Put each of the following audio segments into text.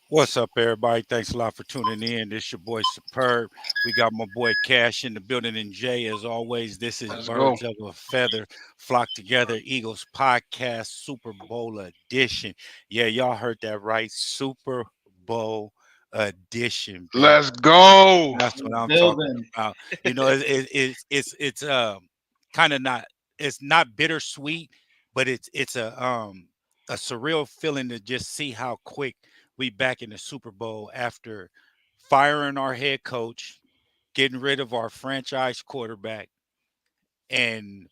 What's up, everybody? Thanks a lot for tuning in. This your boy Superb. We got my boy Cash in the building, and Jay, as always, this is Let's go. Birds of a Feather Flock Together Eagles Podcast Super Bowl edition. Yeah, y'all heard that right. Super Bowl edition, baby. Let's go. That's In what the I'm talking building. about. It's kind of not, it's not bittersweet, but it's a surreal feeling to just see how quick we back in the Super Bowl after firing our head coach, getting rid of our franchise quarterback, and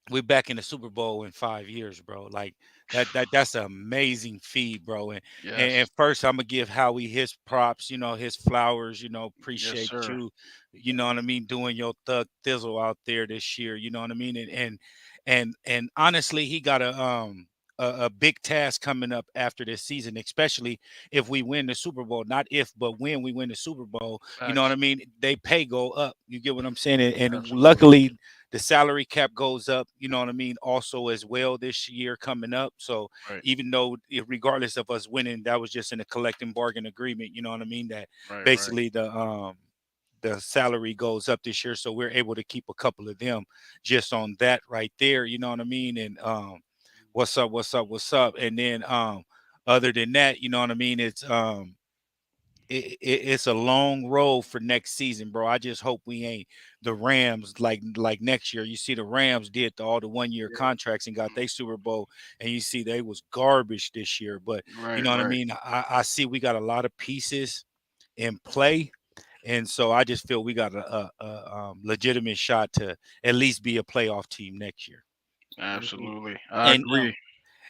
we're back in the Super Bowl in 5 years, bro. Like that's an amazing feat, bro. And Yes. first, I'm gonna give Howie his props, his flowers. Yes, Appreciate sir. you. You know what I mean, doing your thug thizzle out there this year. You know what I mean, and honestly, he got a big task coming up after this season, especially if we win the Super Bowl. Not if, but when we win the Super Bowl. You know what I Facts. mean? They pay go up. You get what I'm saying? And Absolutely. luckily the salary cap goes up, you know what I mean, also as well this year coming up. So Right. even though, regardless of us winning, that was just in a collective bargain agreement, you know what I mean, that Right. Right. basically the salary goes up this year, so we're able to keep a couple of them just on that right there, you know what I mean. And what's up, and then other than that, you know what I mean, it's a long road for next season, bro. I just hope we ain't the Rams like next year. You see, the Rams did all the 1 year Yeah. contracts and got their Super Bowl, and you see they was garbage this year. But you Right. know what I Right. mean. I see we got a lot of pieces in play, and so I just feel we got a legitimate shot to at least be a playoff team next year. Agree. Absolutely. I And agree.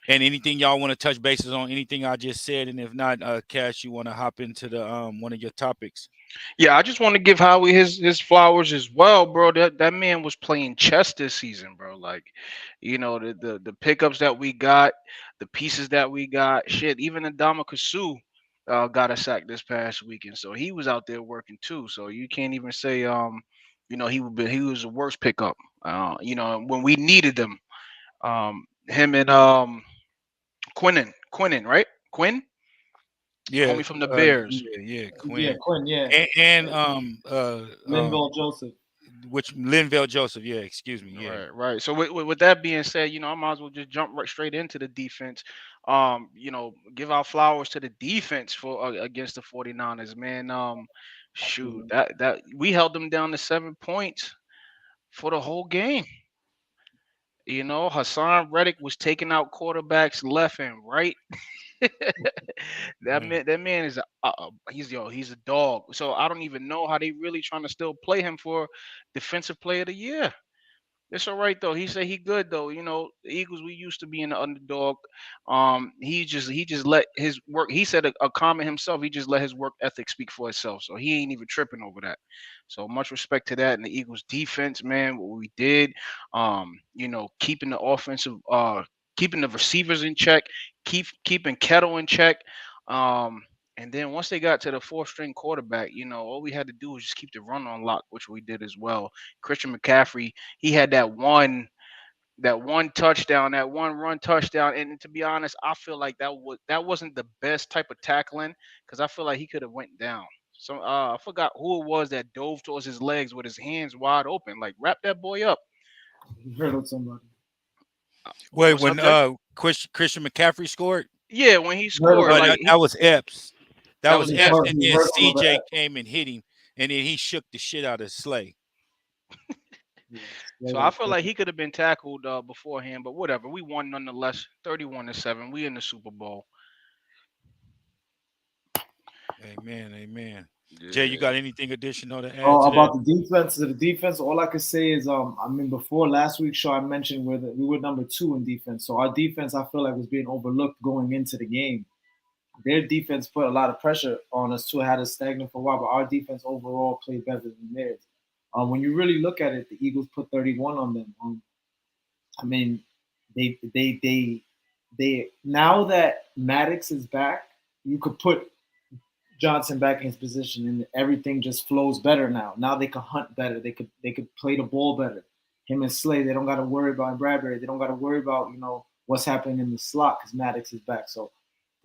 anything y'all want to touch bases on, anything I just said, and if not, Cash, you want to hop into the one of your topics. Yeah, I just want to give Howie his flowers as well, bro. That man was playing chess this season, bro. Like, the pickups that we got, the pieces that we got, shit. Even Adama Kasu got a sack this past weekend, so he was out there working too. So you can't even say he was the worst pickup. When we needed them, him and Quinnen, right? Quinn, Yeah, homie from the Bears. yeah, Yeah, Quinn, Quinn, yeah. and Linval Joseph. which Linville Joseph, yeah, excuse me, yeah. Right, right. So with that being said, I might as well just jump right straight into the defense. Give our flowers to the defense for against the 49ers, man. Shoot, Absolutely. that we held them down to 7 points for the whole game. Hassan Reddick was taking out quarterbacks left and right. Man. That man is he's a dog. So I don't even know how they really trying to still play him for defensive player of the year. It's all right though. He said he good though. The Eagles, we used to be in the underdog. He just let his work. He said a comment himself. He just let his work ethic speak for itself. So he ain't even tripping over that. So much respect to that. And the Eagles defense, man, what we did, keeping the keeping the receivers in check, keeping Kettle in check. Um, and then once they got to the fourth string quarterback, all we had to do was just keep the run on lock, which we did as well. Christian McCaffrey, he had that one touchdown, that one run touchdown. And to be honest, I feel like that wasn't the best type of tackling because I feel like he could have went down. So I forgot who it was that dove towards his legs with his hands wide open. Like wrap that boy up. You heard of somebody. Wait, What's up, when Jay? Christian McCaffrey scored, Yeah, when he You heard scored, about like that was Epps. That that was was you Epps. Epps, heard and you then heard all of CJ that. came and hit him, and then he shook the shit out of Slay. Yeah, So Slay I was feel like cooking. he could have been tackled beforehand, but whatever. We won nonetheless, 31-7. We in the Super Bowl. Amen, amen. Jay, you Yeah. got anything additional to add to that? About the defense, all I could say is, I mean, before last week's show, I mentioned we were number two in defense. So our defense, I feel like, was being overlooked going into the game. Their defense put a lot of pressure on us too. Had us stagnant for a while, but our defense overall played better than theirs. When you really look at it, the Eagles put 31 on them. I mean, they now that Maddox is back, you could put Johnson back in his position, and everything just flows better now. Now they could hunt better. They could play the ball better. Him and Slay, they don't got to worry about Bradbury. They don't got to worry about what's happening in the slot because Maddox is back. So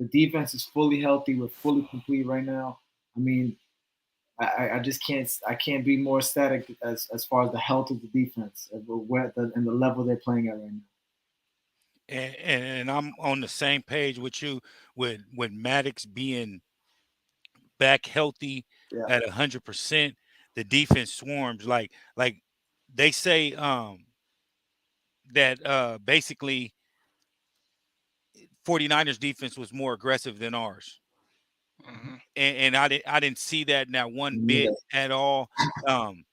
The defense is fully healthy. We're fully complete right now. I mean, I just can't be more ecstatic as far as the health of the defense and the level they're playing at right now. And I'm on the same page with you with Maddox being back healthy Yeah, at 100%. The defense swarms like they say that basically 49ers defense was more aggressive than ours. Hmm. And I didn't see that not one me bit neither. at all. Um,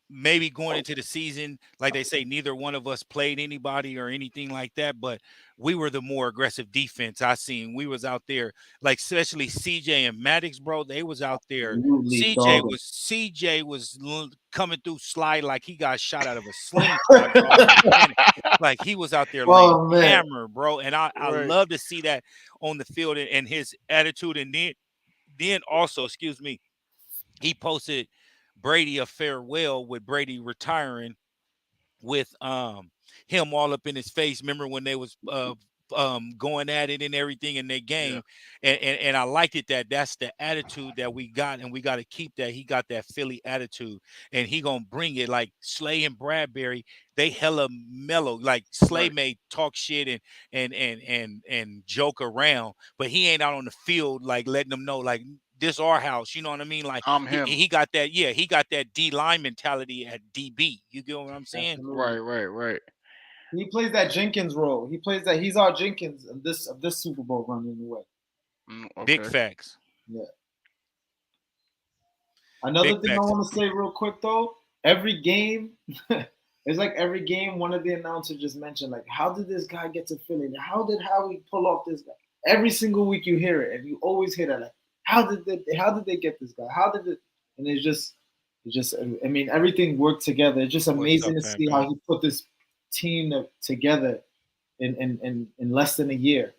maybe going into the season, like they say, neither one of us played anybody or anything like that, but we were the more aggressive defense I seen. We was out there, like especially CJ and Maddox, bro. They was out there. Absolutely, CJ dog. was CJ was coming through slide like he got shot out of a slingshot, bro. Like cannon. Like he was out there laying Oh man, hammer, bro. And I Right. love to see that on the field and his attitude. And then also, excuse me, he posted Brady a farewell with Brady retiring with him all up in his face. Remember when they was going at it and everything in their Yeah. game, and I liked it that that's the attitude that we got, and we got to keep that. He got that Philly attitude, and he gonna bring it. Like Slay and Bradbury, they hella mellow. Like Slay Right. may talk shit and joke around, but he ain't out on the field like letting them know like this our house. You know what I mean? Like I'm he, him. he got that, yeah, he got that D line mentality at DB. You get what I'm saying? Right. absolutely. Right. Right. He plays that Jenkins role. He plays that. He's our Jenkins of this Super Bowl run in a way. Big Okay. facts. Yeah. Big Another thing I facts. want to say real quick though, every game, it's like every game, one of the announcers just mentioned like, how did this guy get to Philly? How did Howie pull off this guy? Every single week you hear it, and you always hear that like, how did they get this guy? How did it? And it's just, I mean, everything worked together. It's just What's amazing up, to Fat see how Man? he put this team together in less than a year.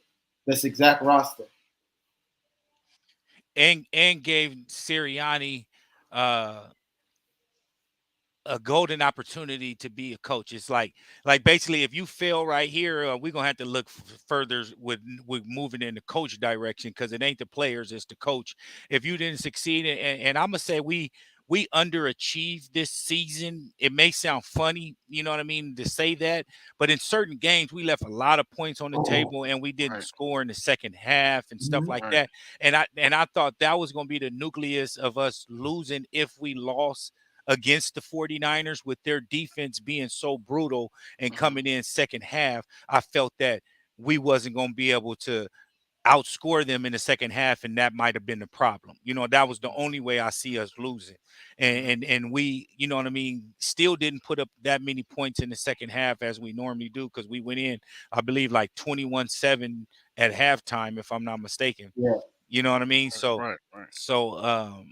This exact roster. And gave Sirianni uh a golden opportunity to be a coach. It's like basically if you fail right here, we're gonna have to look further with moving in the coach direction because it ain't the players, it's the coach. If you didn't succeed, and I'm gonna say we underachieved this season. It may sound funny, you know what I mean, to say that, but in certain games we left a lot of points on the Oh. table and we didn't Right. score in the second half and stuff Mhm. like Right. that. And I thought that was gonna be the nucleus of us losing if we lost against the 49ers with their defense being so brutal and Hmm. coming in second half. I felt that we wasn't going to be able to outscore them in the second half, and that might have been the problem. You know, that was the only way I see us losing. And Hmm. and we, you know what I mean, still didn't put up that many points in the second half as we normally do because we went in, I believe, like 21-7 at halftime, if I'm not mistaken. Yeah. You know what I mean? So Right. Right. so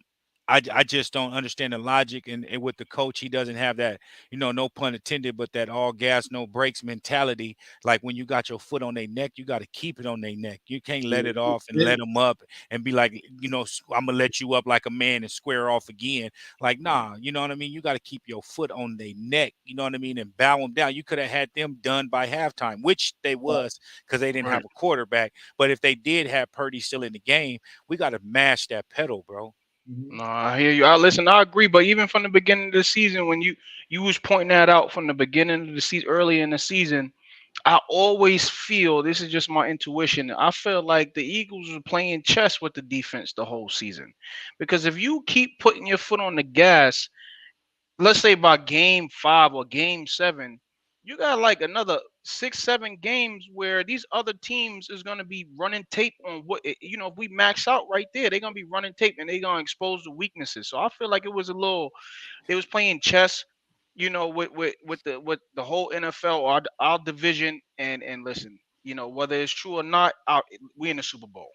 I just don't understand the logic and with the coach, he doesn't have that, no pun intended, but that all gas, no brakes mentality. Like when you got your foot on their neck, you got to keep it on their neck. You can't let it off and let them up and be like, I'm gonna let you up like a man and square off again. Like, nah, you know what I mean? You got to keep your foot on their neck, you know what I mean, and bow them down. You could have had them done by halftime, which they was because they didn't Right. have a quarterback. But if they did have Purdy still in the game, we got to mash that pedal, bro. Mhm. No, I hear you. I listen. I agree. But even from the beginning of the season, when you was pointing that out from the beginning of the season, early in the season, I always feel this is just my intuition. I feel like the Eagles were playing chess with the defense the whole season, because if you keep putting your foot on the gas, let's say by game 5 or game 7, you got like another 6, 7 games where these other teams is gonna be running tape on if we max out right there, they're gonna be running tape and they're gonna expose the weaknesses. So I feel like it was a little they was playing chess, with the whole NFL or our division and listen, whether it's true or not, we in the Super Bowl.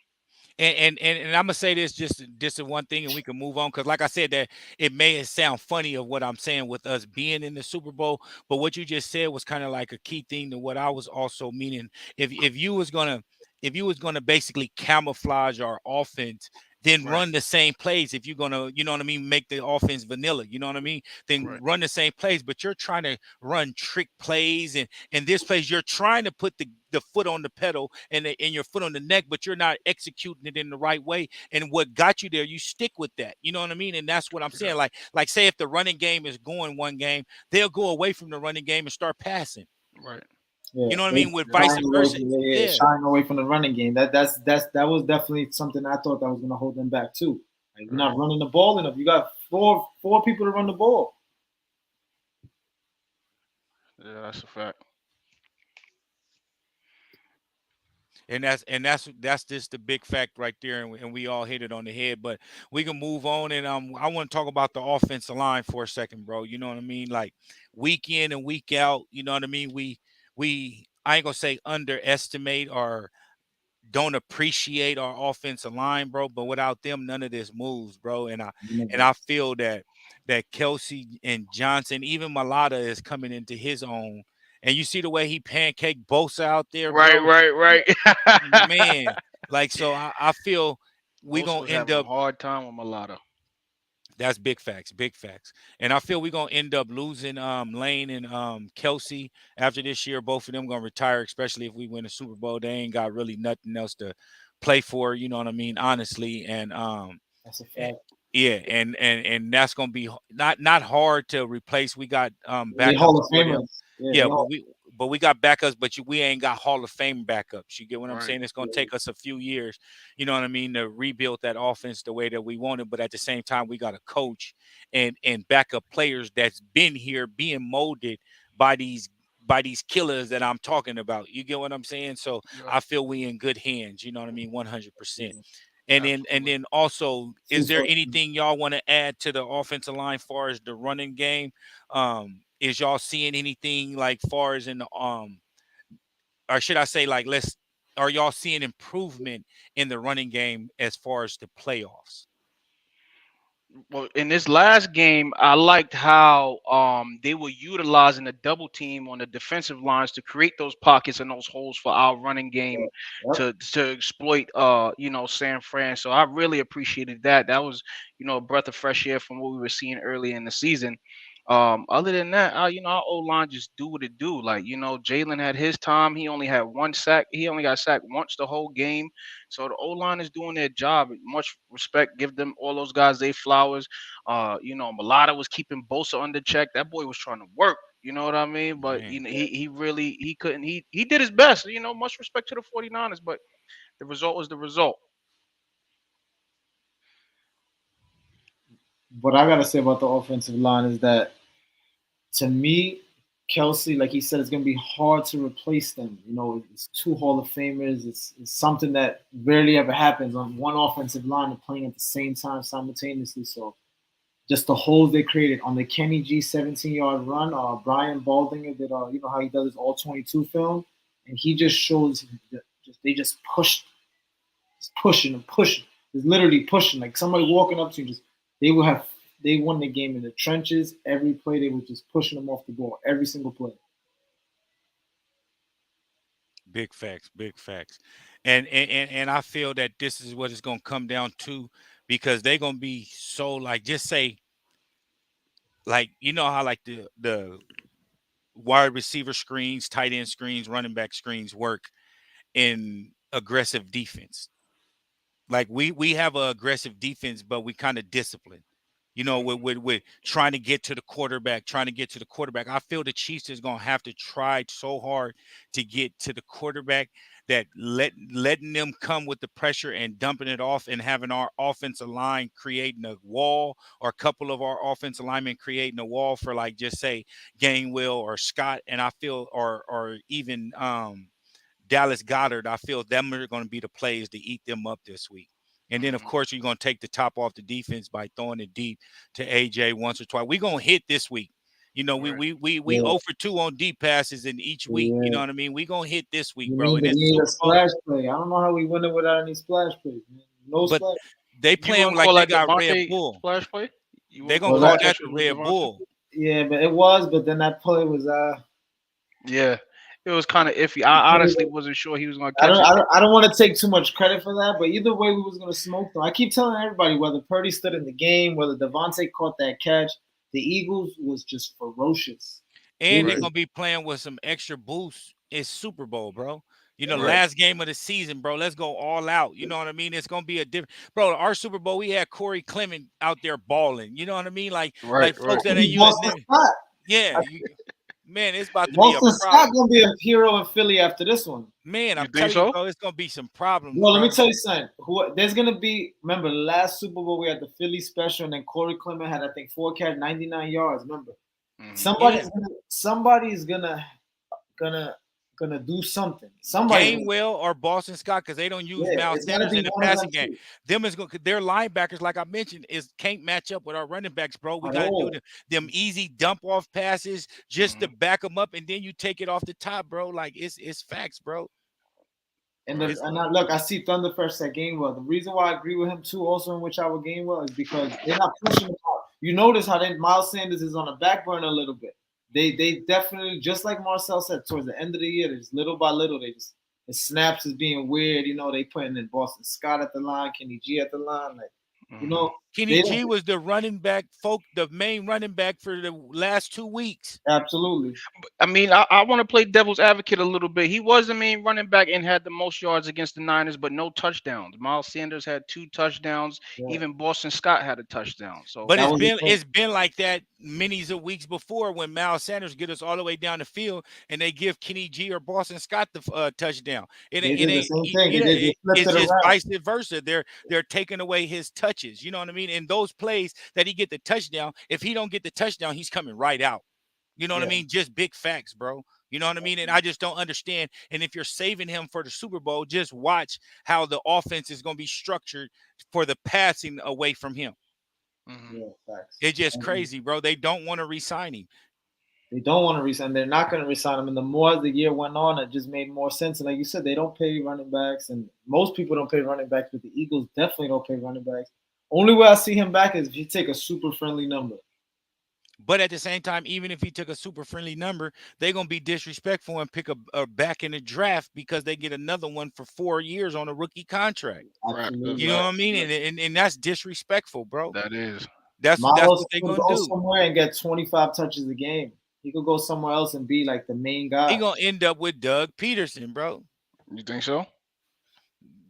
And I'm gonna say this just one thing, and we can move on because, like I said, that it may sound funny of what I'm saying with us being in the Super Bowl, but what you just said was kind of like a key thing to what I was also meaning. If you was gonna basically camouflage our offense then Right. run the same plays. If you're gonna, you know what I mean, make the offense vanilla, you know what I mean, then Right. run the same plays. But you're trying to run trick plays, and this plays you're trying to put the foot on the pedal and your foot on the neck, but you're not executing it in the right way. And what got you there, you stick with that. You know what I mean? And that's what I'm Yeah. saying. Like say if the running game is going one game, they'll go away from the running game and start passing. Right. Yeah, You know what I they mean? With vice shying away versa. from Yeah. shying away from the running game. That was definitely something I thought that was gonna hold them back too. Like you're Right. not running the ball enough. You got four people to run the ball. Yeah, that's a fact. And that's just the big fact right there, and we all hit it on the head. But we can move on, and I want to talk about the offensive line for a second, bro. You know what I mean? Like week in and week out, you know what I mean? We I ain't gonna say underestimate or don't appreciate our offensive line, bro. But without them, none of this moves, bro. And I feel that Kelsey and Johnson, even Malata, is coming into his own. And you see the way he pancaked Bosa out there, Right. bro. Right. Right. Man, like so I feel we Bosa gonna was end having a up. hard time with Mulatto. That's big facts, big facts. And I feel we're gonna end up losing Lane and Kelsey after this year. Both of them gonna retire, especially if we win a Super Bowl. They ain't got really nothing else to play for, you know what I mean, honestly. That's a And fact. yeah, and that's gonna be not hard to replace. We got They Hall backups of for them. Famers. Yeah, Yeah, they but all. we got backups, but we ain't got Hall of Fame backups. You get what I'm Right. saying? It's gonna take us a few years, you know what I mean, to rebuild that offense the way that we want it. But at the same time, we got a coach and backup players that's been here being molded by these killers that I'm talking about. You get what I'm saying? So Yeah. I feel we in good hands. You know what I mean? 100%. Yeah. Absolutely. And then also, is there Super. anything y'all want to add to the offensive line far as the running game? Is y'all seeing anything like far as in the or should I say like are y'all seeing improvement in the running game as far as the playoffs? Well, in this last game, I liked how they were utilizing the double team on the defensive lines to create those pockets and those holes for our running game Yep. to exploit San Fran. So I really appreciated that. That was a breath of fresh air from what we were seeing early in the season. Other than that, our O line just do what it do. Like, Jalen had his time. He only had one sack. He only got sacked once the whole game. So the O line is doing their job. Much respect. Give them all those guys they flowers. Mulata was keeping Bosa under check. That boy was trying to work. You know what I mean? But Man, he really he couldn't. He did his best. Much respect to the 49ers, but the result was the result. What I gotta say about the offensive line is that to me, Kelsey, like he said, it's gonna be hard to replace them. It's two Hall of Famers. It's something that rarely ever happens on one offensive line and playing at the same time simultaneously. So just the holes they created on the Kenny G 17-yard run. Brian Baldinger did, how he does his all 22 film, and he just shows they just pushed, just pushing and pushing, just literally pushing like somebody walking up to you. Just they will have they won the game in the trenches. Every play they were just pushing them off the ball. Every single play. big facts, big facts. And I feel that this is what it's gonna come down to because they're gonna be so like just say like you know how like the wide receiver screens, tight end screens, running back screens work in aggressive defense. Like we have a aggressive defense, but we kind of discipline. You know, with trying to get to the quarterback, trying to get to the quarterback. I feel the Chiefs is gonna have to try so hard to get to the quarterback that letting them come with the pressure and dumping it off and having our offensive line creating a wall or a couple of our offensive linemen creating a wall for like just say Gainwell or Scott and I feel or even Dallas Goddard, I feel them are going to be the plays to eat them up this week. And then, of Mhm. course, you're going to take the top off the defense by throwing it deep to AJ once or twice. We're going to hit this week. You know, we Right. we we we Yeah, 0 for 2 on deep passes in each week. You know yeah. what I mean? We're going to hit this week, You bro. need And we it's need a Super Bowl. splash play. I don't know how we win it without any splash plays. Man. No But splash. they You playing wouldn't like call they that got Red Devontae Bull. splash play? You They're wouldn't going to call Well, that call that that special the with Red Devontae? Bull. yeah, but it was. But then that play was Yeah. it was kind of iffy. I honestly wasn't sure he was gonna I catch don't, it. I don't, I don't want to take too much credit for that, but either way, we was gonna smoke them. I keep telling everybody whether Purdy stood in the game, whether Devontae caught that catch, the Eagles was just ferocious. They And they're Right, did. gonna be playing with some extra boosts. It's Super Bowl, bro. You know, right, last game of the season, bro. Let's go all out. You know what I mean? It's gonna be a different, bro. Our Super Bowl, we had Corey Clement out there balling. You know what I mean? right, Like right. folks that ain't He's used. Boston Scott. Yeah, man, it's about to be a Boston Scott problem. gonna be a hero in Philly after this one. Man, You I'm think telling you, so? bro, it's gonna be some problems, Well, let me bro. tell you something. There's gonna be. Remember, the last Super Bowl we had the Philly special, and then Corey Clement had I think 4 catch, 99 yards. Remember, Hmm. Yeah, somebody's gonna gonna do something. Somebody's gonna. Gainwell or Boston Scott, because they don't use Yeah, Miles it's gonna Sanders be in the one of them passing game. two Them is going their linebackers, like I mentioned, is can't match up with our running backs, bro. We at got to do all. them easy dump off passes just to Hmm. back them up, and then you take it off the top, bro. Like it's facts, bro. Right. It's Look, I see Thunder first at Gainwell. The reason why I agree with him too, also in which I would Gainwell, is because they're not pushing him out. You notice how then Miles Sanders is on the back burner a little bit. They definitely, just like Marcel said, towards the end of the year, there's little by little they just the snaps is being weird. They putting in Boston Scott at the line, Kenny G at the line, like you Hmm. know Kenny they don't G was the running back, the main running back for the last 2 weeks. absolutely. I mean, I want to play devil's advocate a little bit. He was the main running back and had the most yards against the Niners, but no touchdowns. Miles Sanders had 2 touchdowns. Yeah, Even Boston Scott had a touchdown. So But that it's was the been thing. it's been like that many of weeks before when Miles Sanders get us all the way down the field and they give Kenny G or Boston Scott the touchdown. They It did the ain't same thing. you know They flipped it's it just around. vice versa. They're taking away his touches. You know what I mean? In those plays that he get the touchdown, if he don't get the touchdown, he's coming right out. You know what I Yeah. mean? Just big facts, bro. You know what I mean? And I just don't understand. And if you're saving him for the Super Bowl, just watch how the offense is going to be structured for the passing away from him. mhm. Yeah, facts. It's just And crazy, bro. They don't want to resign him. they don't want to resign. They're not going to resign him. And the more the year went on, it just made more sense. And like you said, they don't pay running backs, and most people don't pay running backs, but the Eagles definitely don't pay running backs. Only way I see him back is if you take a super friendly number. But at the same time, even if he took a super friendly number, they're gonna be disrespectful and pick a back in the draft because they get another one for 4 years on a rookie contract. Right. That's You Absolutely. know right. what I mean? And that's disrespectful, bro. That is. That's Miles what they're could gonna go do. somewhere and get 25 touches a game. He could go somewhere else and be like the main He guy. gonna end up with Doug Peterson, bro. You think so?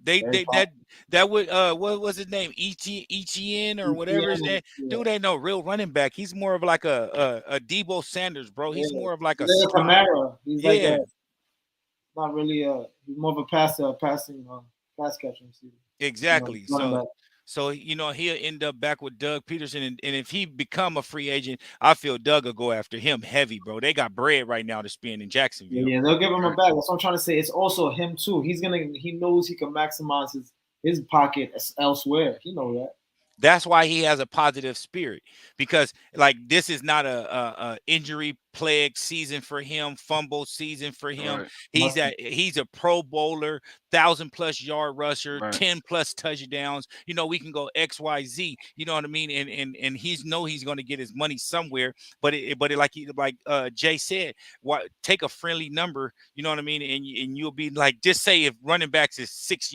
Very They possible. that would what was his name? Etienne or whatever his name. Yeah. Dude ain't no real running back. He's more of like a Debo Sanders, bro. He's Yeah. more of like a He's like a slot. Camara. He's like Yeah, a not really a he's more of a passer, passing pass catching receiver. exactly. Running back. So he'll end up back with Doug Peterson, and if he become a free agent, I feel Doug will go after him heavy, bro. They got bread right now to spend in Yeah, Jacksonville. yeah, they'll give him a Right. bag. That's what I'm trying to say. It's also him too. He knows he can maximize his pocket elsewhere. He know that. That's why he has a positive spirit because like this is not a injury plagued season for him, fumble season for him. Right. Must be. He's a pro bowler, 1,000+ yard rusher, Right. 10+ touchdowns. We can go XYZ. You know what I mean? And he's going to get his money somewhere. But like Jay said, take a friendly number. You know what I mean? And you'll be like, just say if running backs is 6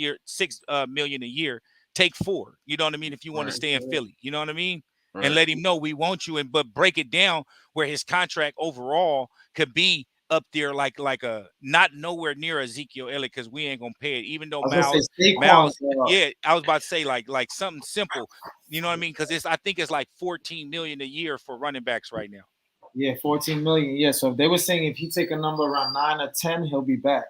million a year, take 4. You know what I mean? If you want to Right. stay in Philly, you know what I mean? And Right. let him know we want you. But break it down where his contract overall could be up there like a not nowhere near Ezekiel Elliott because we ain't gonna pay it. Even though I was gonna say Saquon. Miles, yeah, I was about to say like something simple. You know what I mean? Because I think it's like 14 million a year for running backs right now. Yeah, 14 million. Yeah, so if they were saying if he take a number around 9 or 10, he'll be back.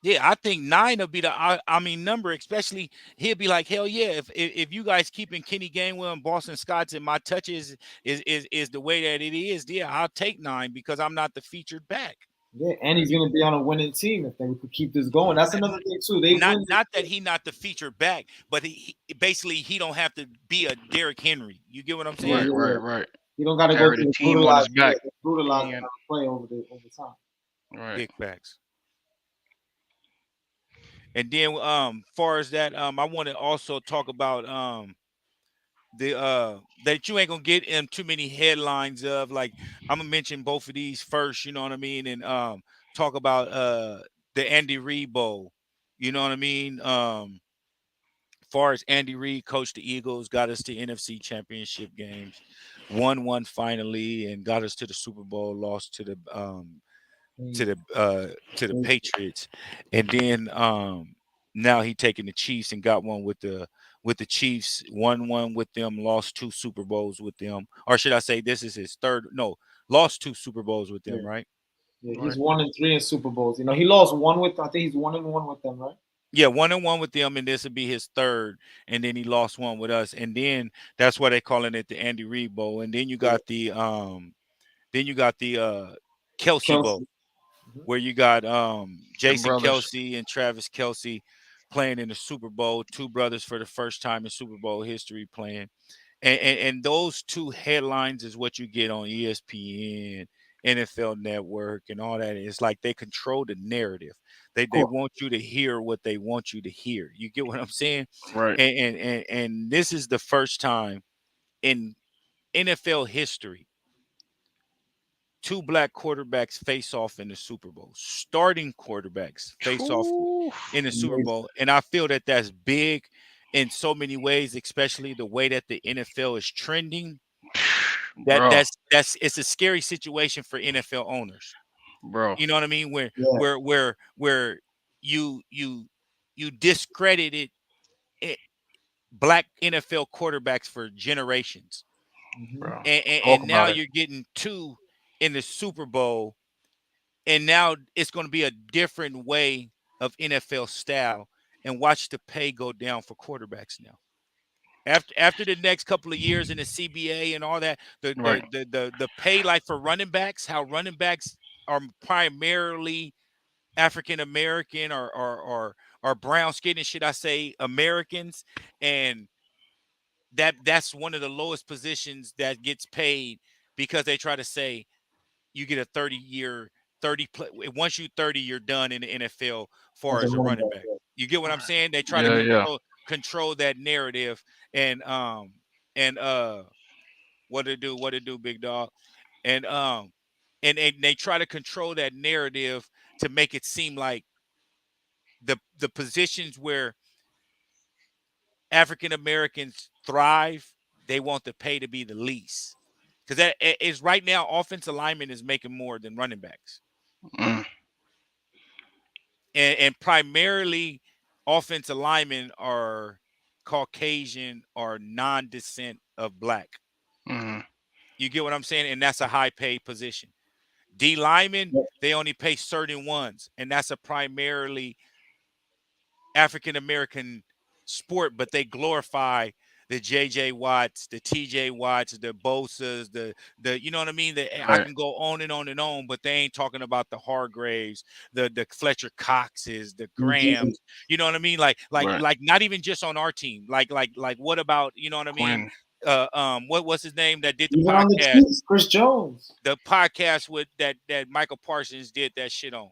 Yeah, I think 9 will be the number, especially he'll be like, hell yeah, if you guys keeping Kenny Gainwell and Boston Scott's and my touches is the way that it is, yeah, I'll take 9 because I'm not the featured back. Yeah, and he's Right. gonna be on a winning team if they could keep this going. That's another thing too. They Not win. not that he not the featured back, but basically he don't have to be a Derrick Henry. You get what I'm Yeah, saying? Right. yeah, Right. yeah. Right. You don't got to go Carry through the the team on his brutalized, yeah, back. the brutalized And, play over time. right. Big facts. And then far as that, I want to also talk about the that you ain't gonna get in too many headlines of like I'm gonna mention both of these first, you know what I mean? And talk about the Andy Reid Bowl. You know what I mean? Far as Andy Reid coached the Eagles, got us to NFC Championship games, won one finally, and got us to the Super Bowl. Lost to Mm. the uh, to the Patriots, and then now he taking the Chiefs and got one with the Chiefs. Won one with them, lost two Super Bowls with them, or should I say this is his third? No, lost two Super Bowls with them, Yeah, right? yeah. He's Right. 1-3 in Super Bowls. You know, he lost one with. I think he's 1-1 with them, right? Yeah, 1-1 with them, and this would be his third. And then he lost one with us, and then that's why they calling it the Andy Reid Bowl. And Yeah. then you got the Kelsey Bowl, Kelsey. Mhm. where you got The Jason brothers. Kelsey and Travis Kelsey playing in the Super Bowl. Two brothers for the first time in Super Bowl history playing. And those two headlines is what you get on ESPN, NFL Network, and all that. It's like they control the narrative. They Of they course. want you to hear what they want you to hear. You get what I'm saying? Right. And this is the first time in NFL history two black quarterbacks face off in the Super Bowl. Starting quarterbacks face off True. in the Super Amazing. Bowl, and I feel that that's big in so many ways, especially the way that the NFL is trending. That Bro. that's it's a scary situation for NFL owners. Bro. You know what I mean? Yeah. Where you you discredited it, black NFL quarterbacks for generations, Hmm. Bro. Talk and now about it. you're getting two in the Super Bowl, and now it's going to be a different way of NFL style, and watch the pay go down for quarterbacks now. After the next couple of years in the CBA and all that, Right. the pay like for running backs, how running backs are primarily African American or brown skinned, should I say Americans, and that's one of the lowest positions that gets paid because they try to say you get a 30-year 30 play, once you 30 you're done in the NFL far As a as a running running back. back. Yeah. You get what I'm saying? They try to Yeah, yeah. control that narrative, and and what it do, big dog, and they try to control that narrative to make it seem like the positions where African Americans thrive, they want the pay to be the least. Because that is right now, offensive lineman is making more than running backs, Mm, and primarily offensive linemen are Caucasian or non-descent of black. mm, You get what I'm saying? And that's a high paid position. D linemen, Yeah. they only pay certain ones, and that's a primarily African American sport, but they glorify the JJ Watts, the TJ Watts, the Bosa's, the you know what I mean? I right. can go on and on and on, but they ain't talking about the Hargraves, the Fletcher Coxes, the Mhm. Grahams. You know what I mean? Right. Like not even just on our team. Like what about, you know what I mean? Quinn. What's his name that did the Even on the podcast? Chiefs, Chris Jones. The podcast with that Michael Parsons did that shit on.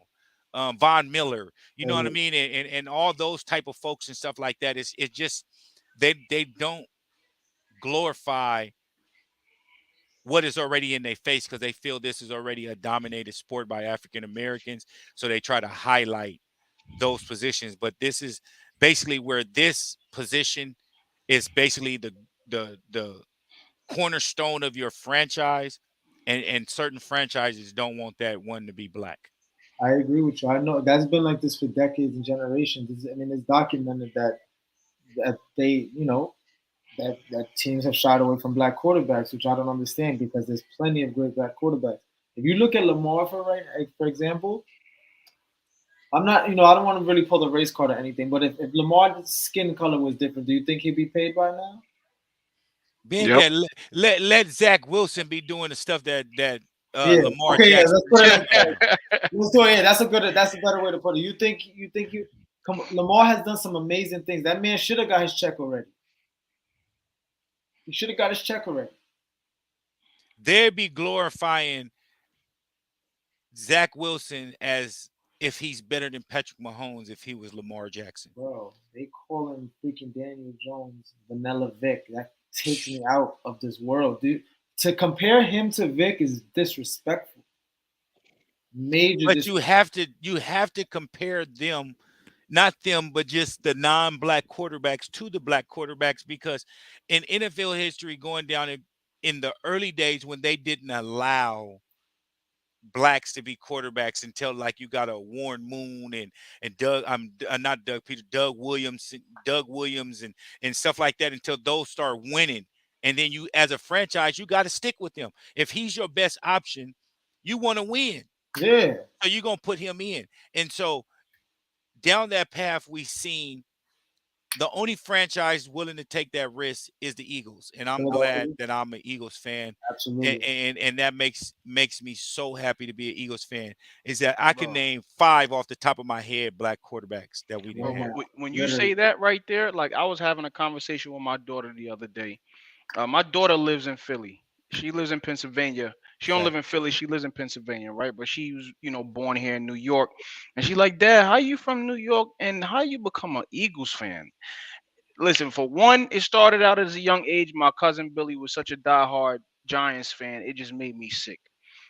Von Miller, you know what I And mean, and all those type of folks and stuff like that. It's just they don't glorify what is already in their face because they feel this is already a dominated sport by African Americans. So they try to highlight those positions. But this is basically where this position is basically the cornerstone of your franchise, and certain franchises don't want that one to be black. I agree with you. I know that's been like this for decades and generations. I mean, it's documented that they, that teams have shied away from black quarterbacks, which I don't understand because there's plenty of great black quarterbacks. If you look at Lamar for example, I'm not, I don't want to really pull the race card or anything, but if Lamar's skin color was different, do you think he'd be paid by now? Being Yep. that let Zach Wilson be doing the stuff that Yeah. Lamar Okay. Yeah. Jackson Let's be put it doing like right that. now. Let's do it. Yeah. That's a better way to put it. You think come Lamar has done some amazing things. That man should have got his check already. He should have got his check already. They'd be glorifying Zach Wilson as if he's better than Patrick Mahomes if he was Lamar Jackson. Bro, they call him freaking Daniel Jones, Vanilla Vic. That takes me out of this world, dude. To compare him to Vic is disrespectful. major But disrespect. you have to compare them, not them, but just the non-black quarterbacks to the black quarterbacks, because in NFL history, going down in the early days when they didn't allow blacks to be quarterbacks until like you got a Warren Moon and Doug not Doug Peter Doug Williams and stuff like that, until those start winning. And then you, as a franchise, you got to stick with him. If he's your best option, you want to win. Yeah, So you're gonna put him in. And so down that path, we've seen the only franchise willing to take that risk is the Eagles, and I'm glad Philadelphia, that I'm an Eagles fan, and absolutely. and that makes me so happy to be an Eagles fan. Is that I can bro. name 5 off the top of my head black quarterbacks that we didn't Bro, Yeah, have. man, when you literally. say that right there, like I was having a conversation with my daughter the other day. My daughter lives in Philly. She lives in Pennsylvania. She don't live Fact. in Philly. She lives in Pennsylvania, right? But she was, born here in New York. And she like, Dad, how you from New York and how you become an Eagles fan? Listen, for one, it started out as a young age. My cousin Billy was such a diehard Giants fan. It just made me sick.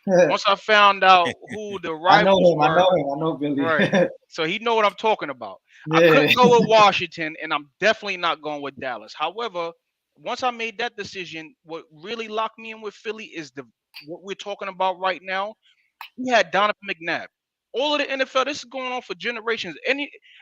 Once I found out who the I know rivals him. I were, know him. I know Billy. right. So he know what I'm talking about. I Yeah, couldn't go with Washington, and I'm definitely not going with Dallas. However, once I made that decision, what really locked me in with Philly is the what we're talking about right now. We had Donovan McNabb. All of the NFL, this is going on for generations.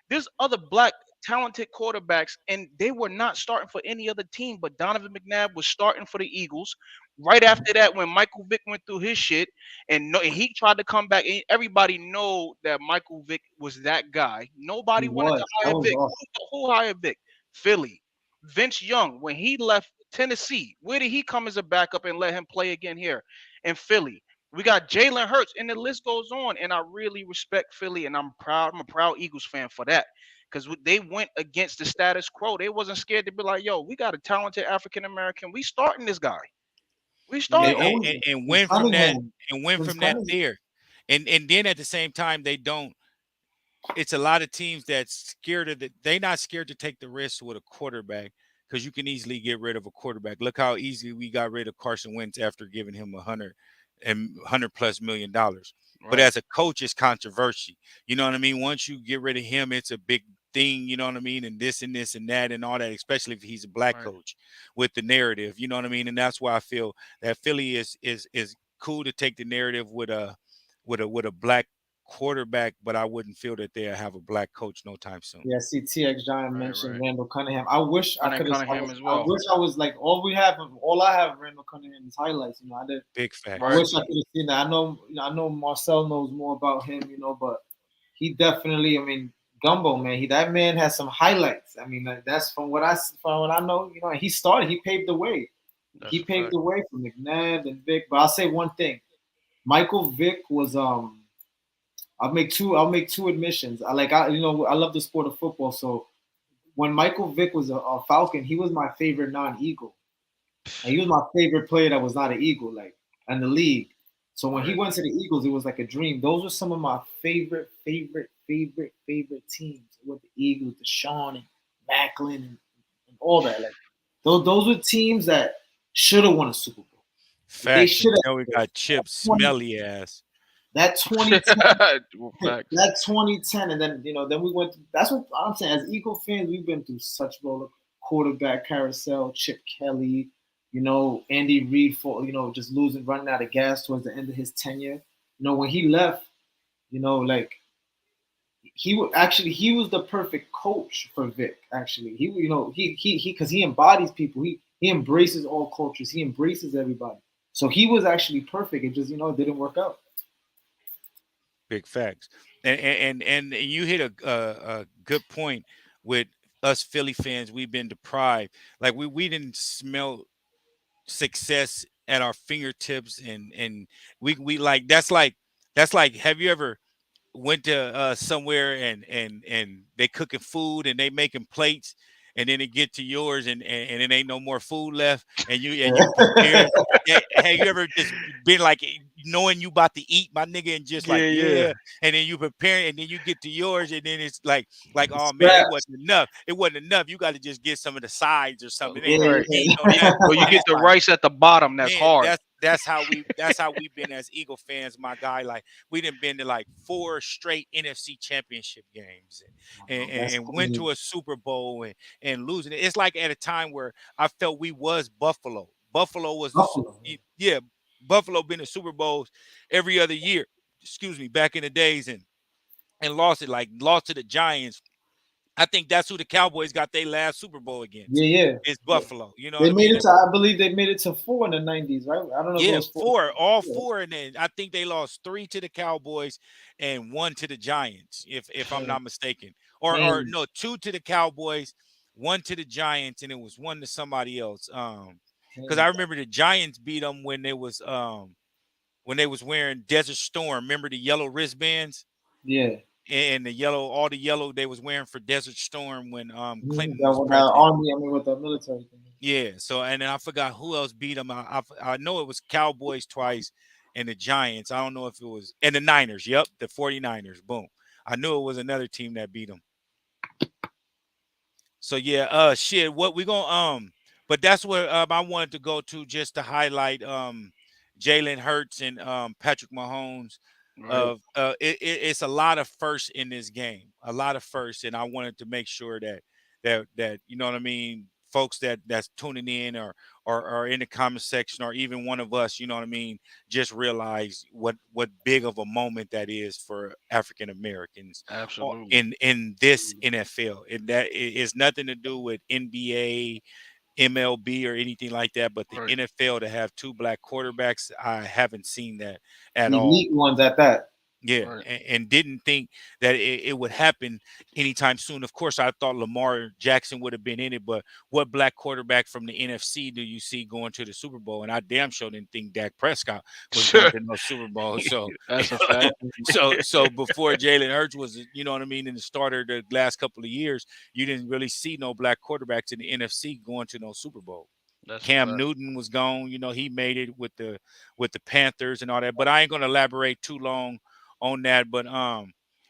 There's other black talented quarterbacks, and they were not starting for any other team, but Donovan McNabb was starting for the Eagles. Right after that, when Michael Vick went through his shit, and he tried to come back, and everybody know that Michael Vick was that guy. he Nobody wanted to was. That hire was Vick. awesome. Who hired Vick? Philly. Vince Young, when he left Tennessee, where did he come as a backup and let him play again here in Philly? We got Jalen Hurts, and the list goes on. And I really respect Philly, and I'm proud. I'm a proud Eagles fan for that, because they went against the status quo. They wasn't scared to be like, "Yo, we got a talented African American. We starting this guy. We And they starting him." owned it. And Since win from that, Cunningham. and win Since from that Cunningham. there. And then at the same time, they don't, it's a lot of teams that's scared of they not scared to take the risk with a quarterback, because you can easily get rid of a quarterback. Look how easily we got rid of Carson Wentz after giving him 100+ million dollars. But Right, as a coach, it's controversy. You know what I mean? Once you get rid of him, it's a big thing. You know what I mean? And this and this and that and all that, especially if he's a black right. coach with the narrative. You know what I mean? And that's why I feel that Philly is cool to take the narrative with a black quarterback, but I wouldn't feel that they'll have a black coach no time soon. Yeah, see, TX Giant Right, mentioned right. Randall Cunningham. I wish I And could have. Cunningham as I well. wish I was like all I have of Randall Cunningham is highlights. I did. Big I Right. wish facts. I could have seen that. I know Marcel knows more about him. But he definitely. Gumbo man. That man has some highlights. Like, that's from what I know. He started. He paved the way. That's He a paved fact. the way for McNabb and Vic. But I'll say one thing. Michael Vick was. I'll make two admissions. I love the sport of football. So when Michael Vick was a Falcon, he was my favorite non-Eagle. And he was my favorite player that was not an Eagle, like in the league. So when he Right. went to the Eagles, it was like a dream. Those were some of my favorite teams. With the Eagles, Deshaun and Macklin and all that. Like those were teams that should have won a Super Bowl. They Facts. should Until we have. got Chip That Smelly ass. that 2010 Well, facts. that 2010, and then we went. That's what I'm saying. As Eagle fans, we've been through such roller quarterback carousel. Chip Kelly, Andy Reid for just losing, running out of gas towards the end of his tenure. When he left, like he was the perfect coach for Vic. Actually, he because he embodies people. He embraces all cultures. He embraces everybody. So he was actually perfect. It just it didn't work out. Big facts. And you hit a good point with us Philly fans. We've been deprived. Like we didn't smell success at our fingertips, and we that's like have you ever went to somewhere and they cooking food and they making plates, and then it get to yours and it ain't no more food left, and you compare. Have you ever just been like knowing you about to eat, my nigga, and just like, Yeah, yeah. yeah, and then you prepare, and then you get to yours, and then it's like, oh man, it Scraps. wasn't enough. It wasn't enough. You got to just get some of the sides or something. It ain't Yeah, no Right. meat, no yeah. nothing. Or you And get it's the like, rice at the bottom that's man, hard. that's how we've been as Eagle fans, my guy. Like we done been to like 4 straight NFC championship games That's and went crazy. to a Super Bowl and losing it. It's like at a time where I felt we was Buffalo. Buffalo was Buffalo. yeah, Buffalo been in Super Bowls every other year. Excuse me, back in the days and lost it, like lost to the Giants. I think that's who the Cowboys got their last Super Bowl against. Yeah, yeah. It's Yeah. Buffalo. You know They what I made mean? it to, I believe they made it to 4 in the 90s, right? I don't know if it Yeah, was 4. four, all Yeah. four, and then I think they lost 3 to the Cowboys and 1 to the Giants, if I'm Yeah. not mistaken, or Damn. no, 2 to the Cowboys, 1 to the Giants, and it was 1 to somebody else. Because I Damn. remember the Giants beat them when they was wearing Desert Storm. Remember the yellow wristbands Yeah. and the yellow, all the yellow they was wearing for Desert Storm when Clinton That was with that president. army, I mean, with the military thing. Yeah. So and then I forgot who else beat them. I know it was Cowboys twice and the Giants. I don't know if it was and the Niners. Yep, the 49ers. Boom. I knew it was another team that beat them. So yeah, shit, what we gonna but that's where I wanted to go to just to highlight Jalen Hurts and Patrick Mahomes. Right. It's a lot of firsts in this game, a lot of firsts, and I wanted to make sure that you know what I mean, folks that's tuning in or in the comment section or even one of us, you know what I mean, just realize what big of a moment that is for African Americans Absolutely. in this NFL, and that is nothing to do with NBA, MLB, or anything like that. But the Right. NFL to have 2 black quarterbacks, I haven't seen that at all. Elite ones at that. Yeah, Right. and didn't think that it would happen anytime soon. Of course, I thought Lamar Jackson would have been in it, but what black quarterback from the NFC do you see going to the Super Bowl? And I damn sure didn't think Dak Prescott was going Sure. to no Super Bowl. So, That's a fact. so before Jalen Hurts was, you know what I mean, in the starter the last couple of years, you didn't really see no black quarterbacks in the NFC going to no Super Bowl. That's a Cam fact. Newton was gone. You know, he made it with the Panthers and all that. But I ain't gonna elaborate too long on that. But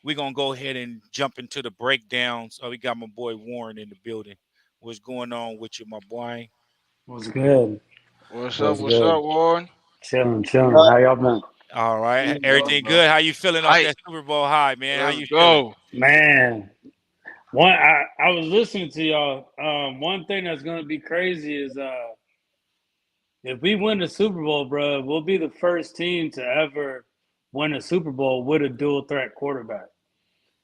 we're gonna go ahead and jump into the breakdowns. Oh, we got my boy Warren in the building. What's going on with you, my boy? Was good. What's up? Was What's up, good. Warren? Chilling, chilling. How y'all been? All right, Good, everything bro. good? How you feeling off Hi. that Super Bowl high, man? How Let's you feeling? go. Man, I was listening to y'all. One thing that's gonna be crazy is if we win the Super Bowl, bro, we'll be the first team to ever win a Super Bowl with a dual threat quarterback.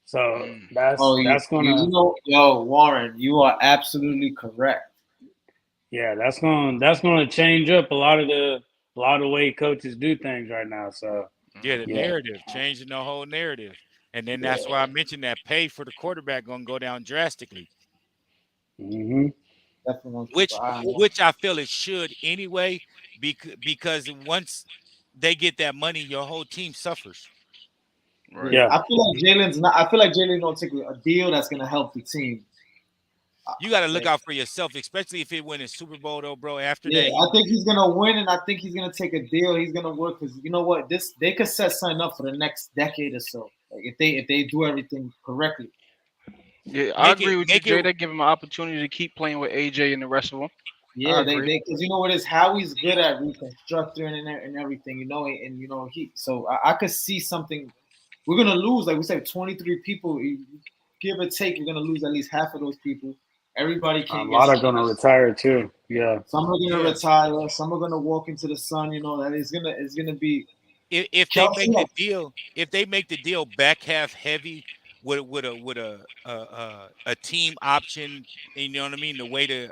So Mm. Oh, that's you gonna know, yo, Warren, you are absolutely correct. yeah, that's gonna change up a lot of way coaches do things right now. So Yeah, the Mm. yeah, narrative, changing the whole narrative. And then that's yeah. why I mentioned that pay for the quarterback gonna go down drastically. hmm Definitely gonna keep an which eye on that. which I feel it should anyway, because once they get that money, your whole team suffers. Right. Yeah, Yeah. I feel like Jalen's not. I feel like Jalen's gonna take a deal that's gonna help the team. Uh, You got to look Like, out for yourself, especially if it win a Super Bowl, though, bro. After yeah, that, I think he's gonna win, and I think he's gonna take a deal. He's gonna work because you know what? This they could set something up for the next decade or so. Like if they do everything correctly. Yeah, I make it agree with you, make it. Jay. They give him an opportunity to keep playing with AJ and the rest of them. I Yeah, they agree. because you know what is Howie's good at reconstructing and everything. You know, and you know he. So I could see something. We're gonna lose, like we said, 23 people. Give or take, we're gonna lose at least half of those people. Everybody A can't get lot are signed. gonna retire too. Yeah. Some are gonna Yeah, retire. Some are gonna walk into the sun. You know that it's gonna be if they Kelsey. make the deal, if they make the deal back half heavy with a team option, you know what I mean, the way to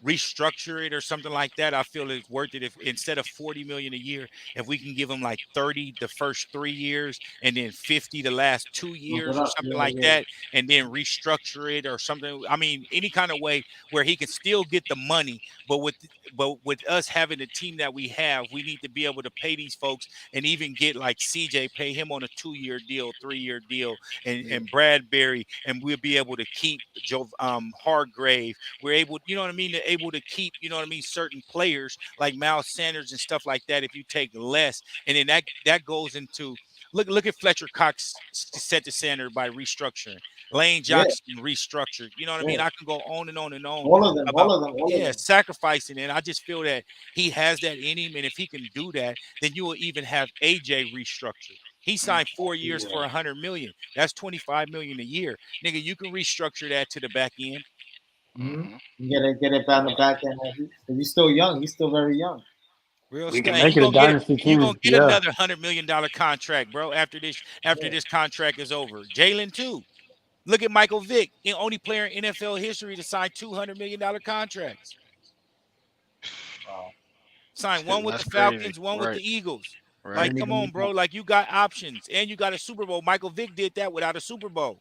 restructure it or something like that, I feel it's worth it. If instead of 40 million a year, if we can give them like 30 the first 3 years and then 50 the last two Bump it years or up. something Yeah, like yeah, that, and then restructure it or something. I mean, any kind of way where he can still get the money, but with us having the team that we have, we need to be able to pay these folks and even get like CJ, pay him on a 2-year deal, 3-year deal, yeah. and Bradbury, and we'll be able to keep Joe Hargrave. We're able, you know what I mean, able to keep, you know what I mean, certain players like Miles Sanders and stuff like that if you take less, and then that goes into look at Fletcher Cox set the center by restructuring. Lane Yeah, Johnson restructured. You know what I yeah. mean? I can go on and on and on All of them, all about of them, all of yeah, them. sacrificing. And I just feel that he has that in him. And if he can do that, then you will even have AJ restructured. He Mm. signed 4 years for 100 million. That's 25 million a year. Nigga, you can restructure that to the back end. Mm-hmm. Mm-hmm. You get it back on the back end. Because he's still young. He's still very young. Real We stuff. can And make you it a gonna get it. dynasty You gonna team. get Yeah. another $100 million contract, bro, after Yeah. this contract is over. Jalen too. Look at Michael Vick, the only player in NFL history to sign $200 million contracts. Wow. Signed one with That's the crazy. Falcons, one with Right. the Eagles. I Right. Like, didn't come even on, make bro. that. Like, you got options and you got a Super Bowl. Michael Vick did that without a Super Bowl.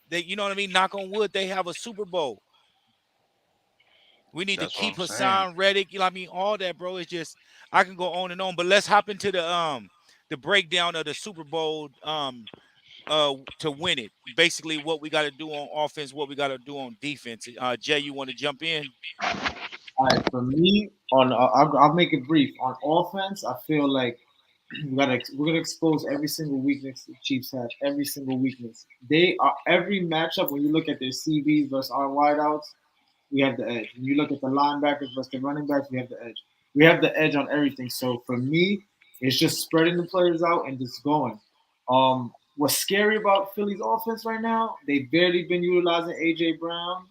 They, you know what I mean? Knock on wood, they have a Super Bowl. We need to That's what keep I'm saying. Hassan Reddick. You know what I mean? All that, bro. It's just I can go on and on. But let's hop into the breakdown of the Super Bowl to win it. Basically, what we got to do on offense, what we got to do on defense. Jay, you want to jump in? All right, for me, on I'll make it brief. On offense, I feel like we're gonna expose every single weakness the Chiefs have. Every single weakness. They are every matchup when you look at their CBs versus our wideouts, we have the edge. When you look at the linebackers versus the running backs, we have the edge. We have the edge on everything. So for me, it's just spreading the players out and just going. What's scary about Philly's offense right now? They've barely been utilizing AJ Brown,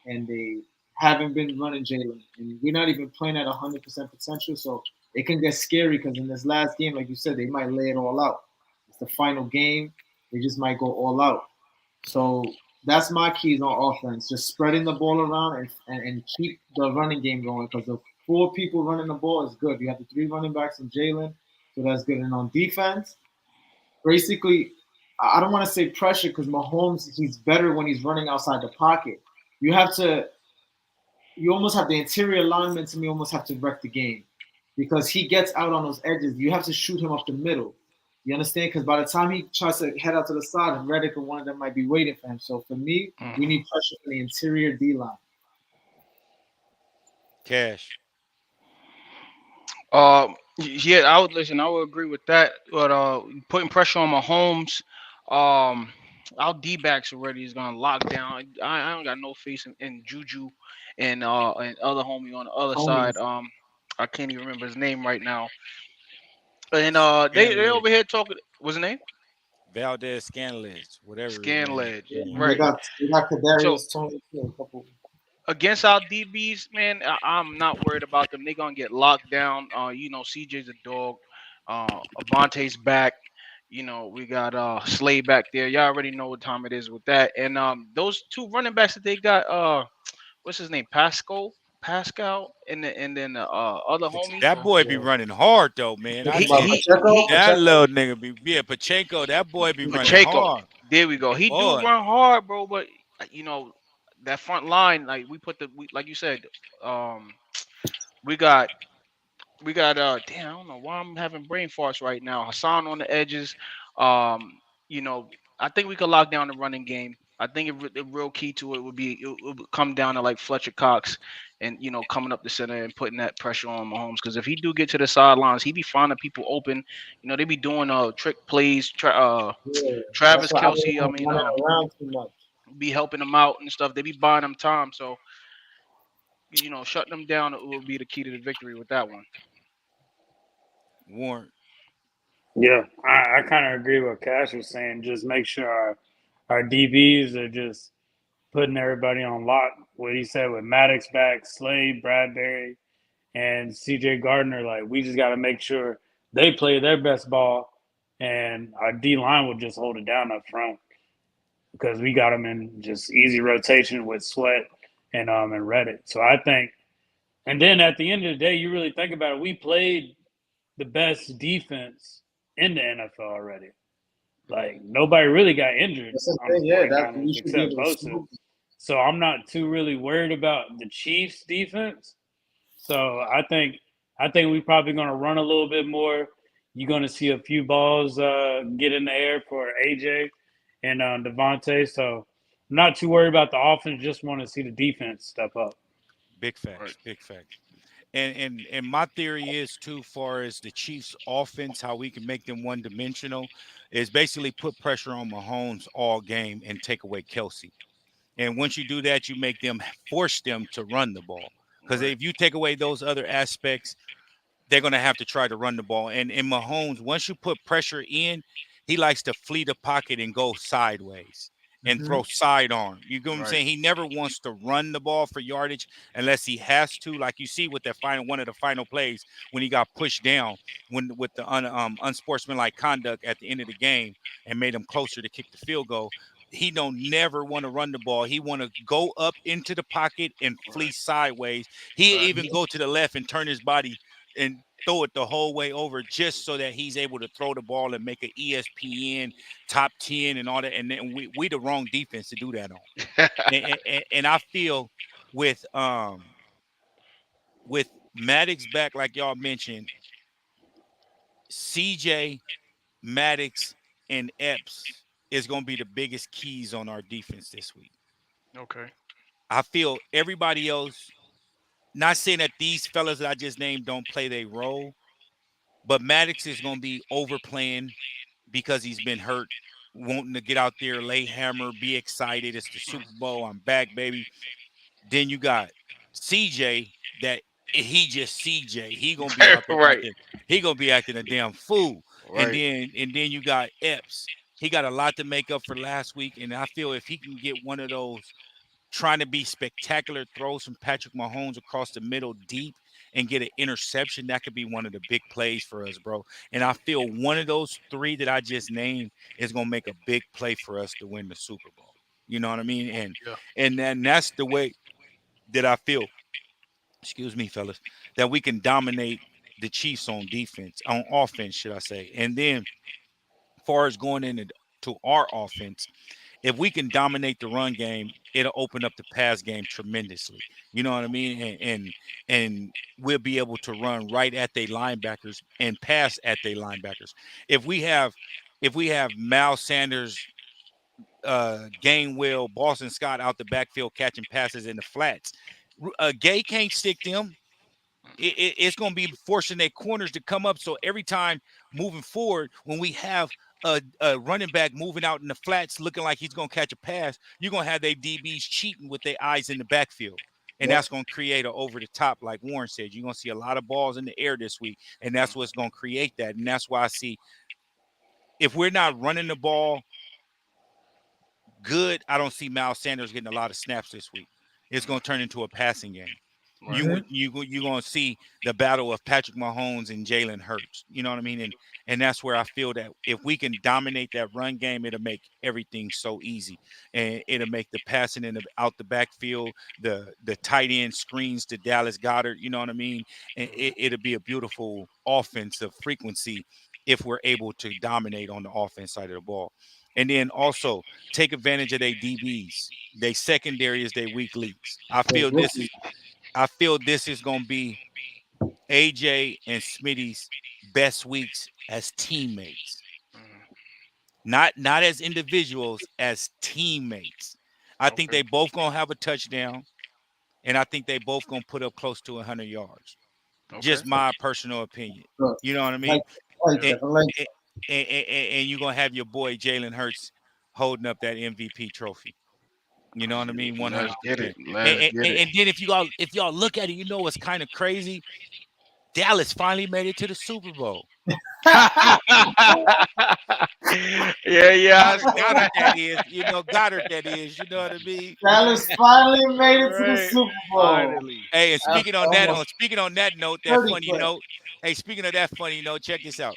and they haven't been running Jalen. And we're not even playing at 100% potential, so it can get scary because in this last game, like you said, they might lay it all out. It's the final game. They just might go all out. So that's my keys on offense. Just spreading the ball around and keep the running game going because the four people running the ball is good. You have the three running backs and Jalen, so that's good. And on defense, basically, I don't want to say pressure because Mahomes, he's better when he's running outside the pocket. You have to, you almost have the interior linemen to me almost have to wreck the game because he gets out on those edges. You have to shoot him up the middle. You understand? Because by the time he tries to head out to the side, Reddick or one of them might be waiting for him. So for me, we Mm. need pressure from the interior D line. Cash. Yeah, I would listen. I would agree with that. But putting pressure on Mahomes, our D backs already is gonna lock down. I don't got no faith in Juju and other homie on the other Tony, side. I can't even remember his name right now. And they Scanledge. over here talking. What's his name? Valdez Scanledge, whatever his Scan name. Ledge. yeah, Yeah. and Right. they got So Kadarius Tony too. A couple. against our DBs, man, I'm not worried about them. They're gonna get locked down. CJ's a dog. Avante's back. We got Slay back there. Y'all already know what time it is with that. And those two running backs that they got, what's his name? Pascal, and then the other homie. That boy be Yeah. running hard though, man. You I talking He about tell you, he Pacheco? he that Pacheco? little nigga be Pachenko. That boy be running Pacheco. hard, There we go. He do boy. run hard, bro. But you know that front line, like like you said, um, we got damn, I don't know why I'm having brain farts right now. Hassan on the edges. Um, you know, I think we could lock down the running game. I think the real key to it would come down to like Fletcher Cox and coming up the center and putting that pressure on Mahomes because if he do get to the sidelines, he be finding people open. They be doing trick plays. Yeah. That's Travis why I don't Kelsey, I want mean, running around too much. be helping them out and stuff. They be buying them time, so shutting them down will be the key to the victory with that one. Warren. Yeah, I kind of agree with what Cash was saying. Just make sure our DBs are just putting everybody on lock. What he said with Maddox back, Slade, Bradbury, and CJ Gardner, like we just got to make sure they play their best ball, and our D line will just hold it down up front because we got them in just easy rotation with Sweat and Reddit. So I think, and then at the end of the day, you really think about it, we played the best defense in the NFL already. Like nobody really got injured That's the on the thing. Yeah, that 49ers we should be except able to Bosa. smoke. So I'm not too really worried about the Chiefs defense. So I think we're probably going to run a little bit more. You're going to see a few balls get in the air for AJ and Devontae. So I'm not too worried about the offense. Just want to see the defense step up. Big Right. facts. Big facts. And my theory is too far as the Chiefs offense, how we can make them one dimensional is basically put pressure on Mahomes all game and take away Kelsey. And once you do that, you make them force them to run the ball. Because Right. if you take away those other aspects, they're going to have to try to run the ball. And in Mahomes, once you put pressure in, he likes to flee the pocket and go sideways and Mhm. throw sidearm. You get what I'm Right. saying? He never wants to run the ball for yardage unless he has to. Like you see with that final one of the final plays when he got pushed down when with the unsportsmanlike conduct at the end of the game and made him closer to kick the field goal. He don't never want to run the ball. He want to go up into the pocket and flee Right. sideways. He even Facts. go to the left and turn his body and throw it the whole way over just so that he's able to throw the ball and make an ESPN top 10 and all that. And then we the wrong defense to do that on. And I feel with Maddox back, like y'all mentioned, CJ, Maddox, and Epps is going to be the biggest keys on our defense this week. Okay. I feel everybody else, not saying that these fellas that I just named don't play their role, but Maddox is going to be overplaying because he's been hurt, wanting to get out there, lay hammer, be excited. It's the Super Bowl. I'm back, baby. Then you got CJ that he just CJ. He gonna be out there Right. acting. He gonna be acting a damn fool. And Right. then you got Epps. He got a lot to make up for last week, and I feel if he can get one of those trying to be spectacular throws from Patrick Mahomes across the middle deep and get an interception, that could be one of the big plays for us, bro. And I feel one of those three that I just named is gonna make a big play for us to win the Super Bowl. You know what I mean? Yeah. And then that's the way that I feel, excuse me, fellas, that we can dominate the Chiefs on defense, on offense, should I say. And then far as going into to our offense, if we can dominate the run game, it'll open up the pass game tremendously. You know what I mean? And we'll be able to run right at their linebackers and pass at their linebackers. If we have Miles Sanders, Gainwell, Boston Scott out the backfield catching passes in the flats, Gay can't stick them. It's going to be forcing their corners to come up. So every time moving forward, when we have a running back moving out in the flats looking like he's going to catch a pass, you're going to have their DBs cheating with their eyes in the backfield. And Yep. that's going to create a over the top, like Warren said. You're going to see a lot of balls in the air this week. And that's what's going to create that. And that's why I see if we're not running the ball good, I don't see Miles Sanders getting a lot of snaps this week. It's going to turn into a passing game. Right. You're going to see the battle of Patrick Mahomes and Jalen Hurts. You know what I mean? And that's where I feel that if we can dominate that run game, it'll make everything so easy, and it'll make the passing in the out the backfield, the tight end screens to Dallas Goddard. You know what I mean? And it'll be a beautiful offensive frequency if we're able to dominate on the offense side of the ball, and then also take advantage of their DBs. They secondary is their weak links. Those rookies. I feel this is going to be AJ and Smitty's best weeks as teammates, Mhm. not as individuals, as teammates. I think Okay. they both going to have a touchdown, and I think they both going to put up close to 100 yards. Okay. Just my personal opinion. Look, You know what I like, mean? like And, that. I like and you're going to have your boy Jalen Hurts holding up that MVP trophy. You know what I mean? Let's get it. 100%. Let's get it. And then if y'all look at it, you know what's kind of crazy? Dallas finally made it to the Super Bowl. Yeah, yeah, I saw Goddard that. that is, Goddard that is, you know what I mean? Dallas finally made it to the Right. Super Bowl Finally. Hey, and after almost speaking on that note, that 30 funny plus. note. Hey, speaking of that funny note, check this out.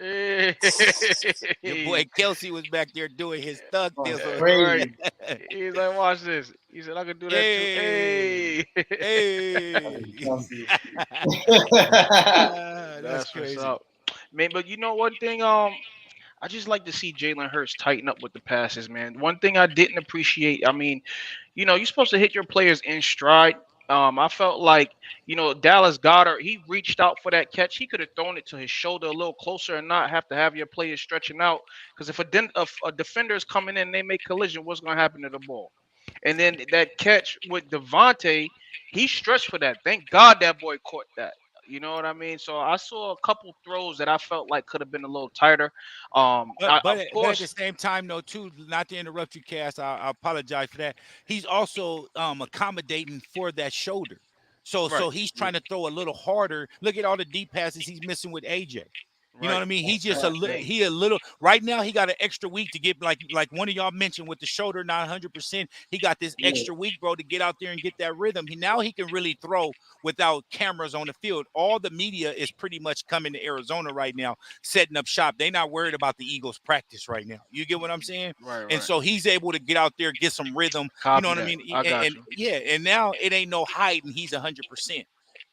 Your Hey. boy Kelsey was back there doing his thug Oh, thistle. Right. crazy. He's like, watch this. He said, I could do that too. Hey, Hey. hey. Kelsey. That's That's what's crazy. up. Man, but you know one thing, I just like to see Jalen Hurts tighten up with the passes, man. One thing I didn't appreciate, I mean, you're supposed to hit your players in stride. I felt like, Dallas Goddard, he reached out for that catch. He could have thrown it to his shoulder a little closer and not have to have your players stretching out. Because if a defender is coming in and they make collision, what's going to happen to the ball? And then that catch with Devontae, he stretched for that. Thank God that boy caught that. You know what I mean? So I saw a couple throws that I felt like could have been a little tighter. Of But at the course, same time, though, too, not to interrupt you, Cass, I apologize for that. He's also accommodating for that shoulder. right, So he's trying to throw a little harder. Look at all the deep passes he's missing with AJ. You know right. what I mean? He's just That's the thing. he a little right now. He got an extra week to get like one of y'all mentioned with the shoulder not 100%. He got this Yeah, extra week, bro, to get out there and get that rhythm. He can really throw without cameras on the field. All the media is pretty much coming to Arizona right now, setting up shop. They not worried about the Eagles practice right now. You get what I'm saying? Right, And right. so he's able to get out there, get some rhythm. You know Copy what I that. mean? I got And you. yeah, and now it ain't no hiding. He's 100%.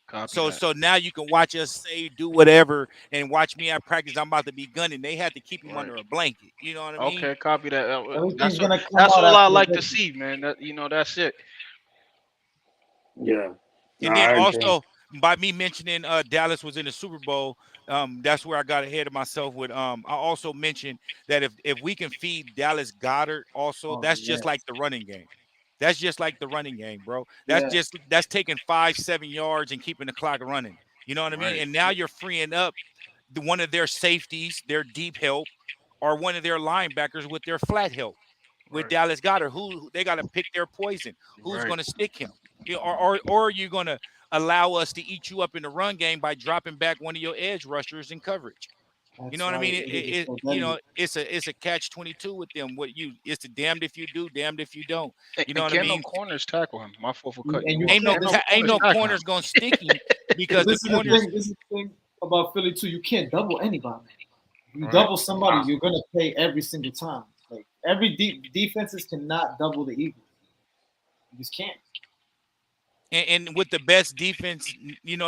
Copy So that. so now you can watch us say do whatever and watch me at practice. I'm about to be gunning. They had to keep him Right. under a blanket. You know what I mean? Okay, copy that. everything's That's gonna come that's out all I after the like to game. see, man. That's it. Yeah. No, And then I agree. also by me mentioning Dallas was in the Super Bowl, that's where I got ahead of myself with I also mentioned that if we can feed Dallas Goddard also, Oh that's just like yes, the running game. That's just like the running game, bro. yeah, That's taking 5-7 yards and keeping the clock running. You know what I mean? Right, And now you're freeing up one of their safeties, their deep help, or one of their linebackers with their flat help with right, Dallas Goddard. Who they got to pick their poison. Who's right. going to stick him? Or are you going to allow us to eat you up in the run game by dropping back one of your edge rushers in coverage? You know that's what I why mean? it is so deadly. It's a catch 22 with them. It's a damned if you do, damned if you don't. You know And what I can no mean? corners tackle him? My fault for cutting And you you off. Ain't no can't. Can no ain't corners no tackle him? corners gonna stick him But because the this is the corners. thing. This is the thing about Philly too. You can't double anybody. If you Right. double somebody, you're gonna pay every single time. Like every defenses cannot double the Eagles. You just can't. And with the best defense,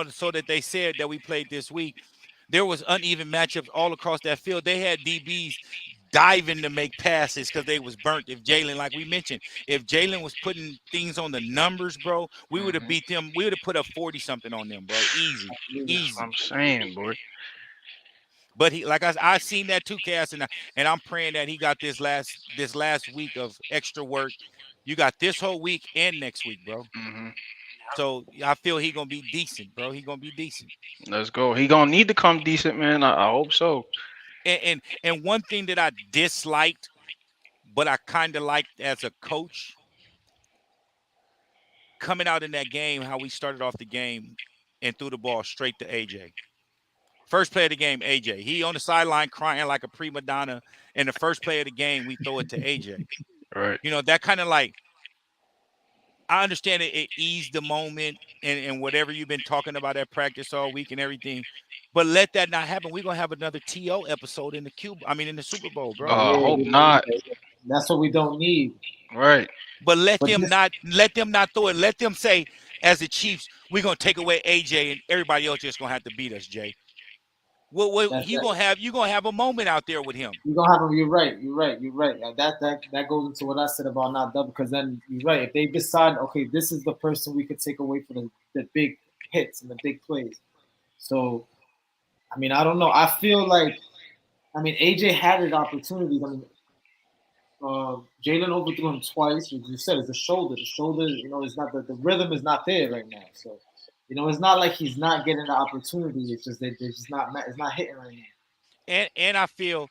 so that they said that we played this week, there was uneven matchups all across that field. They had DBs diving to make passes because they was burnt. If Jalen, like we mentioned, if Jalen was putting things on the numbers, bro, we would have Mm-hmm. beat them. We would have put up 40 something on them, bro. Easy, Absolutely. That's what easy. I'm saying, boy. But he, like I seen that too, Cass, and I'm praying that he got this last week of extra work. You got this whole week and next week, bro. Hmm. So I feel he gonna be decent, bro. He gonna be decent. Let's go. He gonna need to come decent, man. I hope so. And one thing that I disliked, but I kind of liked as a coach, coming out in that game, how we started off the game and threw the ball straight to AJ. First play of the game, AJ. He on the sideline crying like a prima donna. And the first play of the game, we throw it to AJ. Right. That kind of like, I understand it eased the moment and whatever you've been talking about at practice all week and everything. But let that not happen. We're gonna have another TO episode in the in the Super Bowl, bro. Yeah, Hope not. that's what we don't need. Right. But let But them this, not throw it. Let them say, as the Chiefs, we're gonna take away AJ and everybody else just gonna have to beat us, Jay. Well, that's that. you gonna have a moment out there with him. You're gonna have them. You're right. You're right. You're right. That goes into what I said about not double. Because then you're right. If they decide, okay, this is the person we could take away for the big hits and the big plays. So I mean, I don't know. I feel like, I mean, AJ had his opportunities. I mean, Jalen overthrew him twice. As you said, it's the shoulder. The shoulder, is not the rhythm is not there right now. So, it's not like he's not getting the opportunity. It's just that they're just not. It's not hitting right now. And I feel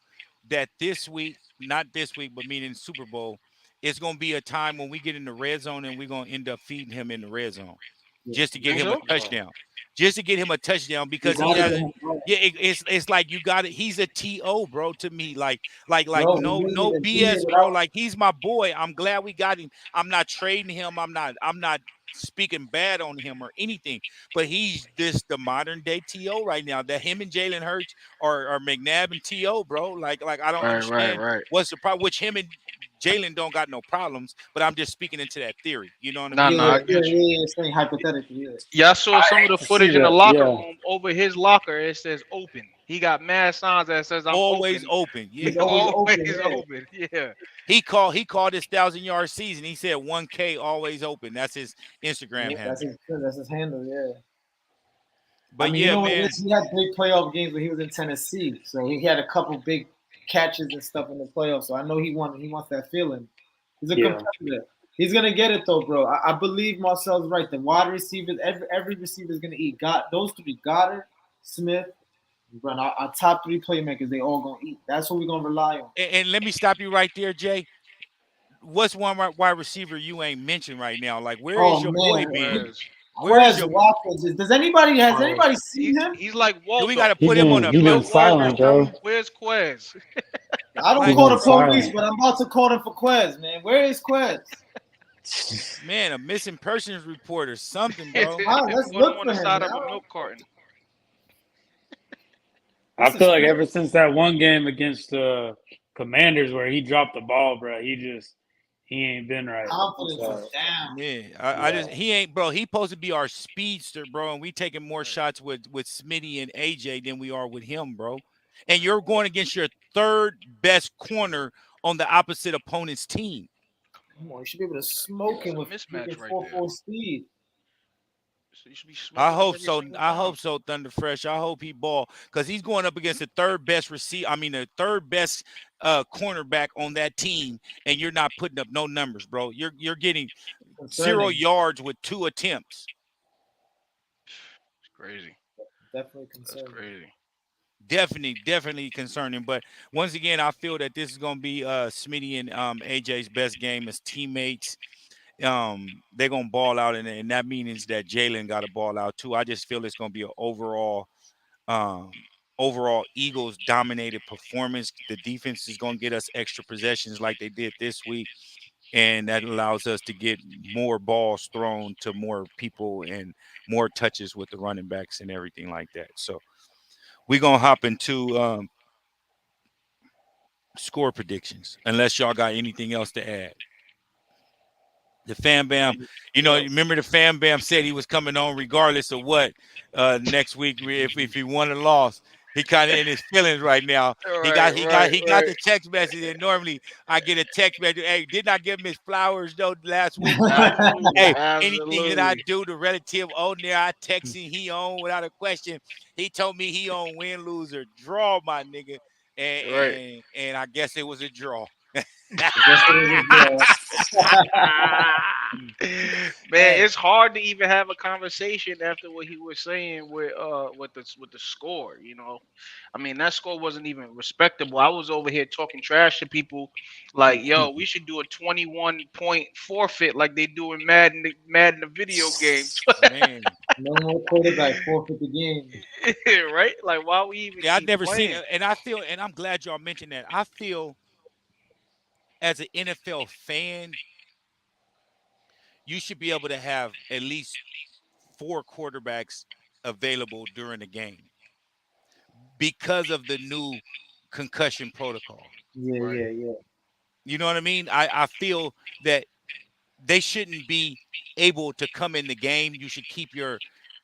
that this week, not this week, but meaning Super Bowl, it's gonna be a time when we get in the red zone and we're gonna end up feeding him in the red zone Yeah. just to You get think him a so? touchdown. Just to get him a touchdown You because he gotta has get a him going. yeah, it's like you got it. He's a TO, bro, to me. Like Bro, no we need BS, it bro. without. Like he's my boy. I'm glad we got him. I'm not trading him. I'm not speaking bad on him or anything. But he's the modern day TO right now. That him and Jalen Hurts are McNabb and TO, bro. Like I don't Right. Right. understand Right. what's the problem. Which him and Jalen don't got no problems, but I'm just speaking into that theory. You know what I Nah, mean? nah, Yeah, I Like, yeah, get you. yeah, yeah. Saying hypothetically, yeah. Yeah, I saw some of the I see footage in the that. locker Yeah, room over his locker. It says open. He got mad signs that says I'm always open. open. Yeah. He's always open. Always Yeah, open. Yeah. He called his 1,000 yard season. He said 1K always open. That's his yeah, Instagram that's handle. his handle. Yeah. I But mean, you yeah, know what it man. is? He had big playoff games when he was in Tennessee, so he had a couple big catches and stuff in the playoffs. So I know he wants that feeling. He's a yeah. competitor. He's gonna get it though, bro. I believe Marcel's right. The wide receivers, every receiver is gonna eat. Got those three: Goddard, Smith, Brown. Our top three playmakers, they all gonna eat. That's what we're gonna rely on. And let me stop you right there, Jay. What's one wide receiver you ain't mentioned right now? Like, where is Oh your boy man, been? Whereas Where is Quez your? Watkins. Does anybody has Oh, anybody seen he's him? he's like Do we got Waldo. to put him on a he He's like been billboard or Waldo. silent, bro. something? Where's Quez? I don't He Like, call been the police, silent. but I'm about to call them for Quez, man. Where is Quez? man, a missing persons report or something, bro. Huh? Let's Put him look on for the him, side man. of a milk carton. I This is feel like ever crazy. since that one game against the Commanders where he dropped the ball, bro, he ain't been right. Confidence is So down. Yeah, I yeah, just he ain't bro. He supposed to be our speedster, bro, and we taking more shots with Smitty and AJ than we are with him, bro. And you're going against your third best corner on the opposite opponent's team. Come on, you should be able to smoke It's him a with mismatch freaking right there. 4-4 speed. So you should be I smoking him hope every so. single I time. hope so, Thunder Fresh. I hope he ball because he's going up against the third best receiver. I mean, the third best cornerback on that team, and you're not putting up no numbers, bro. You're getting zero Concerning. yards with 2 attempts. It's crazy. Definitely That's concerning. crazy. Definitely concerning. But once again, I feel that this is going to be Smitty and AJ's best game as teammates. They're gonna ball out, and that means that Jalen got to ball out too. I just feel it's gonna be an um, overall Eagles dominated performance. The defense is gonna get us extra possessions like they did this week, and that allows us to get more balls thrown to more people and more touches with the running backs and everything like that. So we're gonna hop into score predictions, unless y'all got anything else to add. The Fam Bam, Yeah. remember the Fam Bam said he was coming on regardless of what next week if he won or lost. He kind of in his feelings right now. He Right, got he got right, he got right. the text message, and normally I get a text message. Hey, didn't I give him his flowers though last week? Absolutely, Hey, anything that I absolutely. do, the relative on there, I text him, he on without a question. He told me he on win, lose, or draw, my nigga. And Right. and, and I guess it was a draw. I guess it was a draw. Man, Hey, it's hard to even have a conversation after what he was saying with the score, you know. I mean, that score wasn't even respectable. I was over here talking trash to people like, yo, we should do a 21-point forfeit like they do in Madden the video game. man. No more quarterback forfeit the game. Right? Like why we even Yeah, I've keep never seen playing? it, and I feel, and I'm glad y'all mentioned that. I feel as an NFL fan, you should be able to have at least 4 quarterbacks available during the game because of the new concussion protocol. Yeah, Right. yeah, yeah. You know what I mean? I feel that they shouldn't be able to come in the game. You should keep your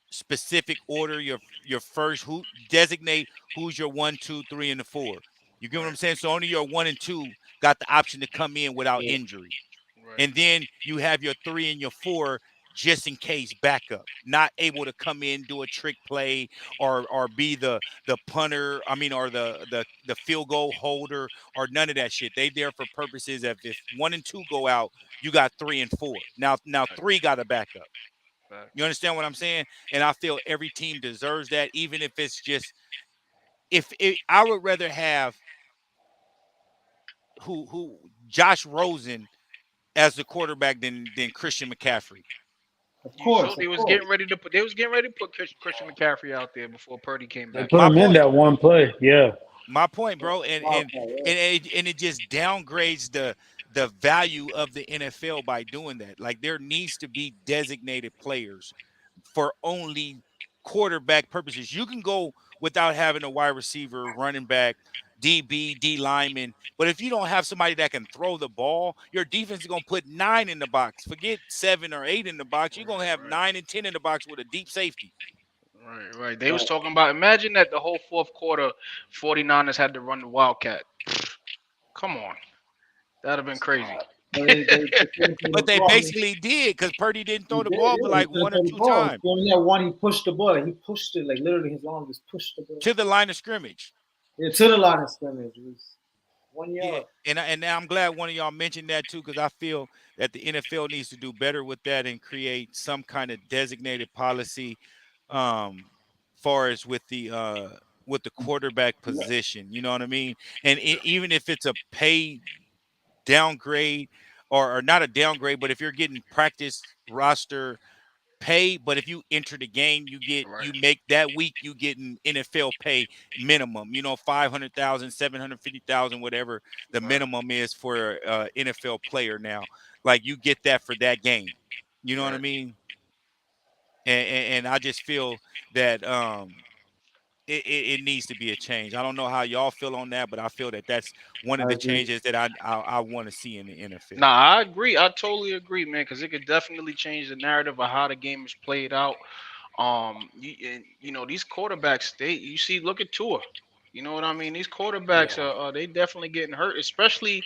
specific order, your first who designate who's your 1, 2, 3, and the 4. You get what I'm Right. saying? So only your 1 and 2 got the option to come in without Yeah. injury. Right. And then you have your 3 and your 4 just in case backup, not able to come in, do a trick play, or be the punter, I mean, or the field goal holder, or none of that shit. They there for purposes of if 1 and 2 go out, you got 3 and 4. Now Right. 3 got a backup. You Facts. understand what I'm saying? And I feel every team deserves that, even if it's just if it, I would rather have who Josh Rosen as the quarterback than Christian McCaffrey. Of You showed course, they of was course. getting ready to put Christian McCaffrey out there before Purdy came they back. put My him in point. that one play. Yeah, My point, bro. And Wild and card, yeah. and it just downgrades the value of the NFL by doing that. Like there needs to be designated players for only quarterback purposes. You can go without having a wide receiver, running back, DB, D lineman. But if you don't have somebody that can throw the ball, your defense is gonna put 9 in the box. Forget 7 or 8 in the box. You're gonna have Right, 9 and 10 in the box with a deep safety. right. They was talking about. Imagine that the whole fourth quarter, 49ers had to run the Wildcat. Come on, that'd have been crazy. But they couldn't throw But the they ball. I mean, basically did because Purdy didn't he throw did, the ball but yeah. He like couldn't one or throw the two ball. times He only had one. He pushed the ball. He pushed it like literally his arm just pushed the ball. to the line of scrimmage. Yeah, to the line of scrimmage. It was 1 yard. Yeah, and I'm glad one of y'all mentioned that too because I feel that the NFL needs to do better with that and create some kind of designated policy, far as with the quarterback position. You know what I mean? And even if it's a pay downgrade or not a downgrade, but if you're getting practice roster pay, but if you enter the game, Right, you make that week you getting NFL pay minimum. 500,000, 750,000, whatever the right, minimum is for NFL player now. Like you get that for that game. You know what I right. mean? And I just feel that it needs to be a change. I don't know how y'all feel on that, but I feel that that's one of I the agree. changes that I want to see in the Nah, NFL. I agree. I totally agree, man, because it could definitely change the narrative of how the game is played out. These quarterbacks, you see, look at Tua. You know what I mean? These quarterbacks Yeah. are they definitely getting hurt, especially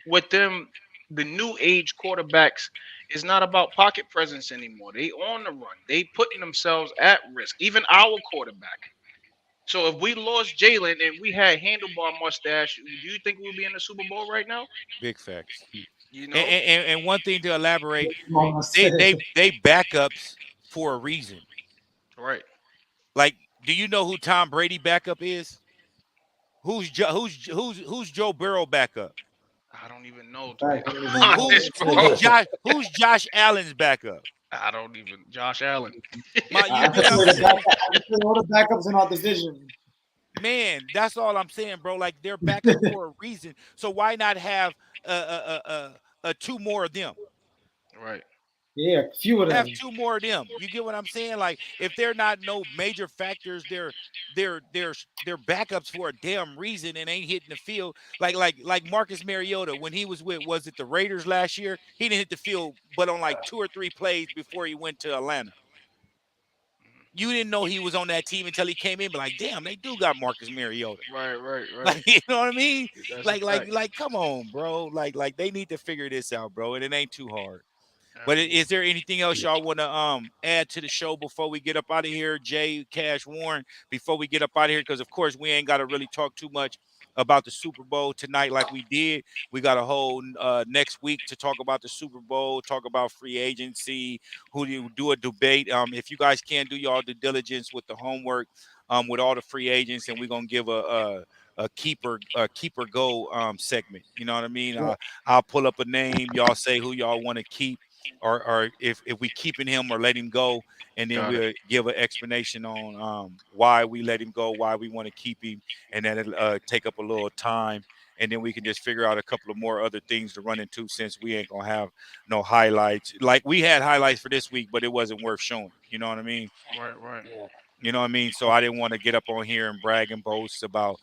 with them. The new age quarterbacks is not about pocket presence anymore. They on the run. They putting themselves at risk. Even our quarterback. So if we lost Jalen and we had handlebar mustache, do you think we would be in the Super Bowl right now? Big facts. You And, know, and, and one thing to elaborate, Mama they said. they they backups for a reason. right? Like, do you know who Tom Brady backup is? Who's Joe Burrow backup? I don't even know to be Fact, I don't even honest, know. bro. Who's Josh Allen's backup? I don't even Josh Allen. You I get can what tell I'm you the back. saying? I can tell you all the backups in our division. Man, that's all I'm saying, bro. Like they're backup for a reason. So why not have two more of them? Right, Yeah, a few of Have them. two more of them. You get what I'm saying? Like if they're not no major factors, they're backups for a damn reason and ain't hitting the field. Like Marcus Mariota when he was with was it the Raiders last year? He didn't hit the field but on like 2 or 3 plays before he went to Atlanta. You didn't know he was on that team until he came in. But like, damn, they do got Marcus Mariota. right. Like, you know what I mean? That's a Like, fact. come on, bro. Like they need to figure this out, bro. And it ain't too hard. But is Absolutely. there anything else y'all want to add to the show before we get up out of here, Jay, Cash, Warren? Before we get up out of here, because of course we ain't got to really talk too much about the Super Bowl tonight, like we did. We got a whole next week to talk about the Super Bowl, talk about free agency, who do you do a debate. If you guys can do y'all due diligence with the homework, with all the free agents, and we're gonna give a keeper go segment. You know what I mean? Yeah, I'll pull up a name. Y'all say who y'all want to keep or if we keeping him or let him go, and then Got it. we'll give an explanation on why we let him go, why we want to keep him, and then it'll take up a little time, and then we can just figure out a couple of more other things to run into since we ain't gonna have no highlights. Like we had highlights for this week, but it wasn't worth showing. You know what I mean? Right. Yeah. You know what I mean? So I didn't want to get up on here and brag and boast about,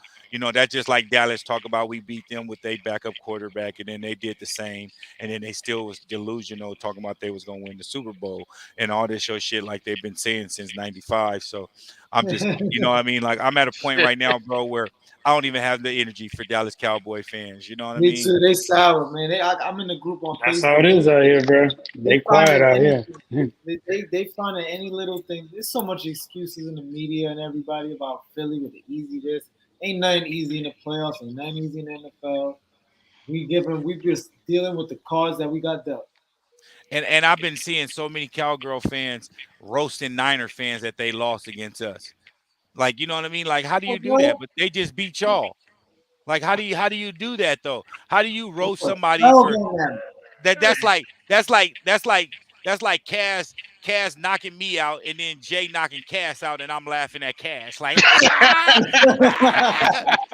that's just like Dallas talk about we beat them with their backup quarterback, and then they did the same, and then they still was delusional talking about they was gonna win the Super Bowl and all this show shit like they've been saying since '95. So I'm just, you know what I mean? Like I'm at a point right now, bro, where I don't even have the energy for Dallas Cowboy fans. You know what I me mean? too. They sour, man. I'm in the group on That's how Facebook. it is out here, bro. They They quiet finding out here. anything. They finding any little thing. There's so much excuses in the media and everybody about Philly with the easy this. Ain't nothing easy in the playoffs. Ain't nothing easy in the NFL. We just dealing with the cards that we got dealt. And I've been seeing so many Cowgirl fans roasting Niner fans that they lost against us. Like, you know what I mean? Like, how do you do Okay. that? But they just beat y'all. Like, how do you do that though? How do you roast somebody Hell for on them. that? That's like That's like Cass knocking me out, and then Jay knocking Cass out, and I'm laughing at Cass like,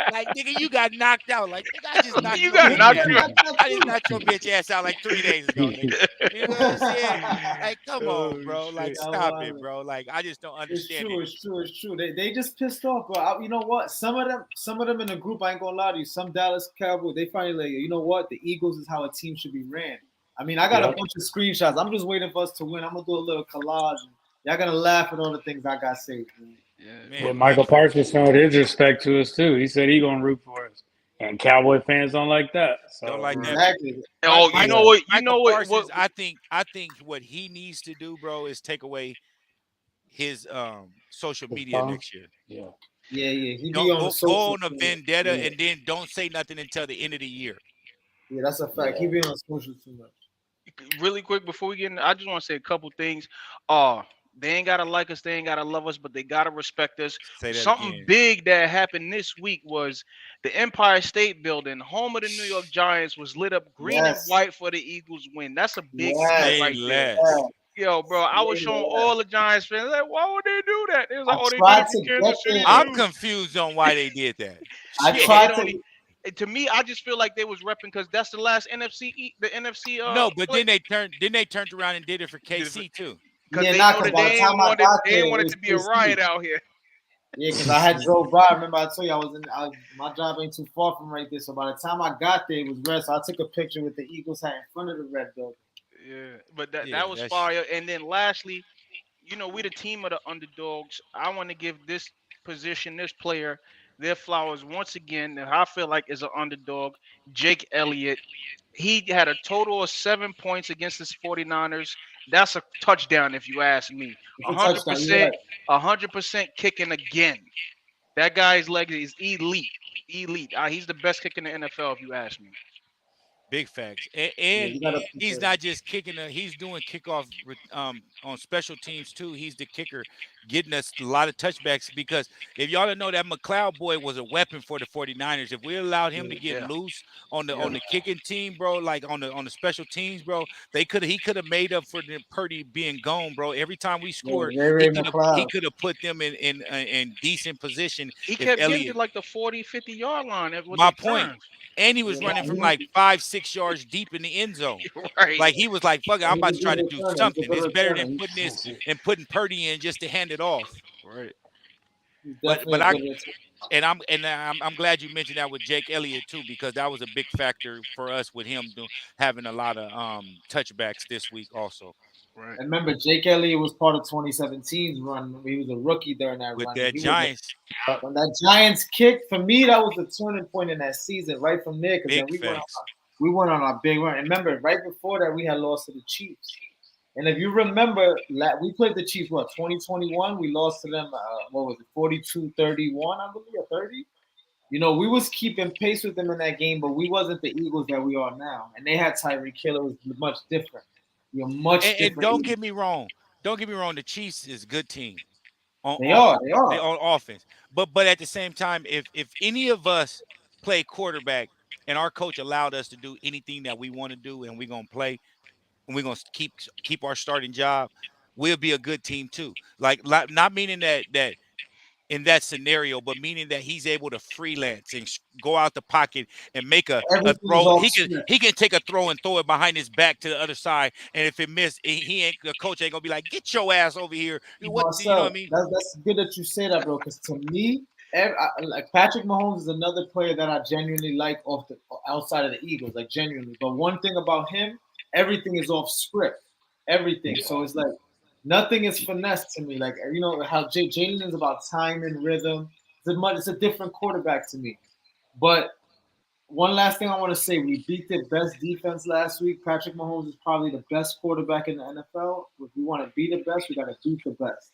like nigga, you got knocked out. Like nigga, I just knocked You your got bitch knocked ass. you. I just knocked your bitch ass out like 3 days ago, nigga. You know what I'm saying? Like, come Oh on, bro. Like, shit. stop it, bro. Like, I just don't It's understand true. it. It's true. It's true. They just pissed off, bro. You know what? Some of them in the group. I ain't gonna lie to you. Some Dallas Cowboys. They finally like, you know what? The Eagles is how a team should be ran. I mean, I got a Yep. bunch of screenshots. I'm just waiting for us to win. I'm gonna do a little collage. Y'all gonna laugh at all the things I got saved, man. Yeah. Man, But big Michael facts. Parsons showed his respect to us too. He said he gonna root for us, and Cowboy fans don't like that. Don't So like that. Exactly. Mike, Oh, you Mike, know yeah, what? You Michael know what? Parsons. I think what he needs to do, bro, is take away his social his media phone. next year. Yeah, Yeah. He be Don't on the go social. on a Too much. vendetta Yeah. and then don't say nothing until the end of the year. Yeah, that's a fact. He yeah. be on social too much. Really quick before we get in, I just want to say a couple things. They ain't gotta like us, they ain't gotta love us, but they gotta respect us. Say that Something again. big that happened this week was the Empire State Building, home of the New York Giants, was lit up green and Yes. white for the Eagles win. That's a big step Yes. Say right there. less. Yeah. Yo, bro, I was Say showing less. all the Giants fans like, why would they do that? They was I like, oh, they did tried it for to get Kansas City there. I'm too. confused on why they did that. I Yeah, Shit. it tried to. only. To me, I just feel like they was repping because that's the last the NFC No, but play. then they turned around and did it for Did it KC too. because Yeah, they nah, know because that by the time I got they there, ain't it want it was to be a KC. riot out here. Yeah, because I had drove by. Remember, I told you my job ain't too far from right there. So by the time I got there, it was red. So I took a picture with the Eagles hat in front of the red building. Yeah, but that Yeah, was that shit. fire. And then lastly, we the team of the underdogs. I want to give this position, this player, their flowers once again. And I feel like is an underdog, Jake Elliott. He had a total of 7 points against the 49ers. That's a touchdown, if you ask me. It's A a hundred touchdown. You're percent, right. 100% kicking again. That guy's leg is elite, elite. He's the best kicker in the NFL, if you ask me. Big facts. Yeah, And you gotta he's appreciate it. not just he's doing kickoff on special teams too. He's the kicker getting us a lot of touchbacks because if y'all don't know that McLeod boy was a weapon for the 49ers. If we allowed him to Yeah, get Yeah, loose yeah. on the kicking team, bro, like on the special teams, bro, he could have made up for the Purdy being gone, bro. Every time we yeah, scored, Ray Ray he McLeod. could have put them in decent position He if kept getting to Elliott. like the 40, 50-yard line with My they point. turns. And he was Yeah, running from nah, like 5, 6 yards deep in the end zone. Right. Like he was like, "Fuck it, I'm he's about a to try good to do returner. He's a something. good It's better returner. than putting this and putting Purdy in just to hand it off." Right. He's But definitely but a I good returner. I'm glad you mentioned that with Jake Elliott too because that was a big factor for us with him having a lot of touchbacks this week also Right. And remember, Jake Elliott was part of 2017's run. He was a rookie during that with run, and that he was Giants. when that Giants kick. For me, that was the turning point in that season. Right from there, because then Big facts. we went on our big run. And remember, right before that, we had lost to the Chiefs. And if you remember, we played the Chiefs, 2021? We lost to them, what was it, 42-31, I believe, or 30? We was keeping pace with them in that game, but we wasn't the Eagles that we are now. And they had Tyreek Hill. It was much different. Much And different. don't get me wrong. Don't get me wrong. The Chiefs is a good team on They are. offense. They They are. on offense. But at the same time, if any of us play quarterback and our coach allowed us to do anything that we want to do and we're gonna play and we're gonna keep our starting job, we'll be a good team too. Like not meaning that in that scenario, but meaning that he's able to freelance and go out the pocket and make a Everything is throw. off He script. can take a throw and throw it behind his back to the other side, and if it missed, he ain't the coach ain't gonna be like, "Get your ass over here." What you know what I Marcel, mean? that's good that you say that, bro. Because to me, like Patrick Mahomes is another player that I genuinely like off the outside of the Eagles, like genuinely. But one thing about him, everything is off script, everything. yeah. So it's like nothing is finesse to me. Like how Jalen is about time and rhythm. It's a different quarterback to me. But one last thing I want to say: we beat the best defense last week. Patrick Mahomes is probably the best quarterback in the NFL. If we want to be the best, we got to beat the best.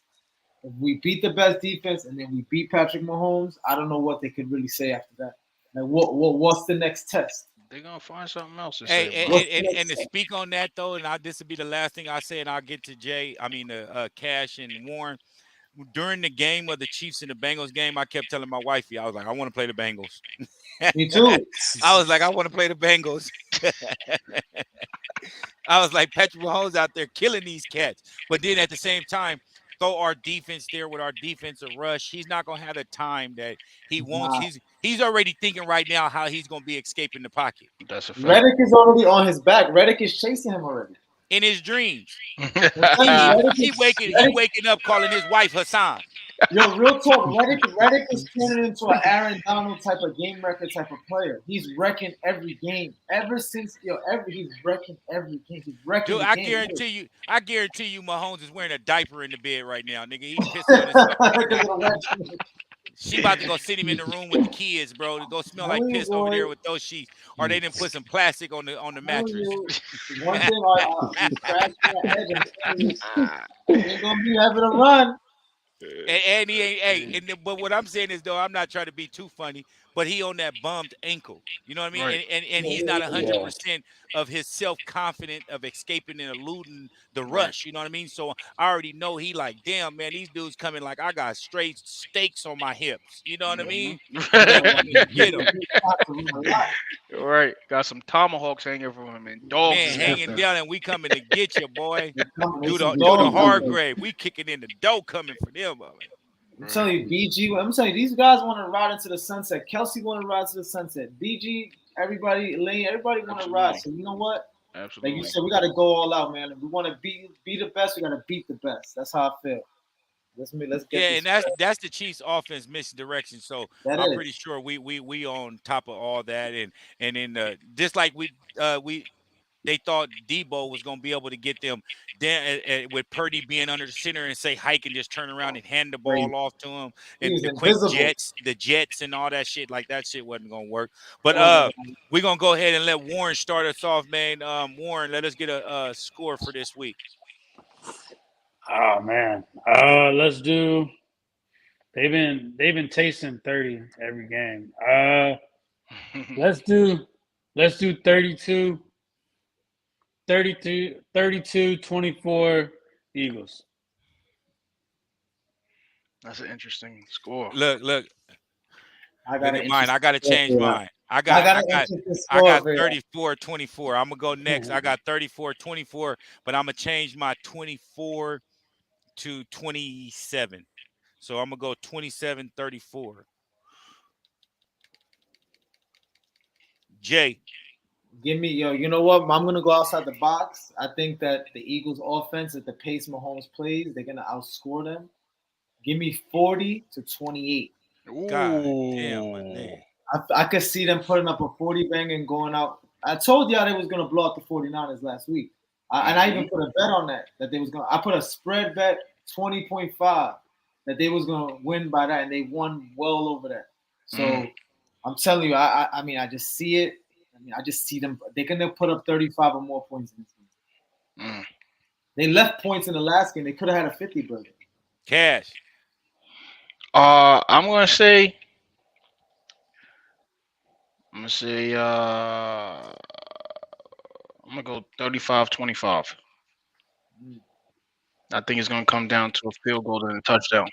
If we beat the best defense and then we beat Patrick Mahomes, I don't know what they could really say after that. Like, what's the next test? They're gonna find something else to Hey, say, bro. What's the and next to test? speak on that though, and this will be the last thing I say, and I'll get to Jay. I mean, Cash and Warren. During the game of the Chiefs and the Bengals game, I kept telling my wifey, I was like, I want to play the Bengals. Me too. I was like, I want to play the Bengals. I was like, Patrick Mahomes out there killing these cats. But then at the same time, throw our defense there with our defensive rush. He's not gonna have the time that he wants. Nah. He's already thinking right now how he's gonna be escaping the pocket That's a fact. Reddick is already on his back. Reddick is chasing him already. in his dreams. I'm telling you, He waking up calling his wife Hassan. yo, real talk. Reddick is turning into an Aaron Donald type of game record type of player. He's wrecking every game ever since he's wrecking every game. He's wrecking Dude, the I game. guarantee you, Mahomes is wearing a diaper in the bed right now, nigga. He pissing on himself right now. She about to go sit him in the room with the kids, bro, to go smell like piss over there with those sheets, or they didn't put some plastic on the mattress. One thing I scratch my head and he ain't gonna be having a run. And he ain't. Hey, but what I'm saying is though, I'm not trying to be too funny, but he on that bummed ankle. You know what I mean? Right. And he's not 100% of his self confident of escaping and eluding the rush. You know what I mean? So I already know he like, damn man, these dudes coming like I got straight steaks on my hips. You know what I mean? They coming to get him. Right. Got some tomahawks hanging from him and dogs. Man, hanging down, and we coming to get you, boy. Do some the dogs hard out there. grade. We kicking in the dough coming for them. I'm telling you, BG. I'm telling you, these guys want to ride into the sunset. Kelsey want to ride to the sunset. BG, everybody, Lane, everybody want to ride. So you know what? Absolutely. Like you said, we got to go all out, man. If we want to be the best, we got to beat the best. That's how I feel. Let's get Yeah, this and that's the Chiefs' offense misdirection. So That I'm is. pretty sure we on top of all that, and then just like they thought Debo was gonna be able to get them with Purdy being under the center and say hike and just turn around and hand the ball off to him, He and was the quick invisible. the jets and all that shit, like that shit wasn't gonna work. But we're gonna go ahead and let Warren start us off, man. Warren, let us get a score for this week. Oh man. Let's do. They've been tasting 30 every game. Let's do 32 24 Eagles. That's an interesting score. Look. I got Mine. I gotta change mine. I got got an interesting score for you. 34-24. I'm gonna go next. I got 34-24, but I'm gonna change my 24 to 27. So I'm gonna go 27-34. Jay. Give me, you know what? I'm gonna go outside the box. I think that the Eagles' offense, at the pace Mahomes plays, they're gonna outscore them. Give me 40-28. God damn, my Ooh. nigga. I could see them putting up a 40 bang and going out. I told y'all they was gonna blow out the 49ers last week. And I even put a bet on that they was gonna. I put a spread bet 20.5 that they was gonna win by that, and they won well over that. So I'm telling you, I mean, I just see it. I mean, I just see them. They're gonna put up 35 or more points in this game. They left points in the last game. They could have had a 50 burger. Cash. I'm gonna say. I'm gonna go 35-25. I think it's gonna come down to a field goal and a touchdown.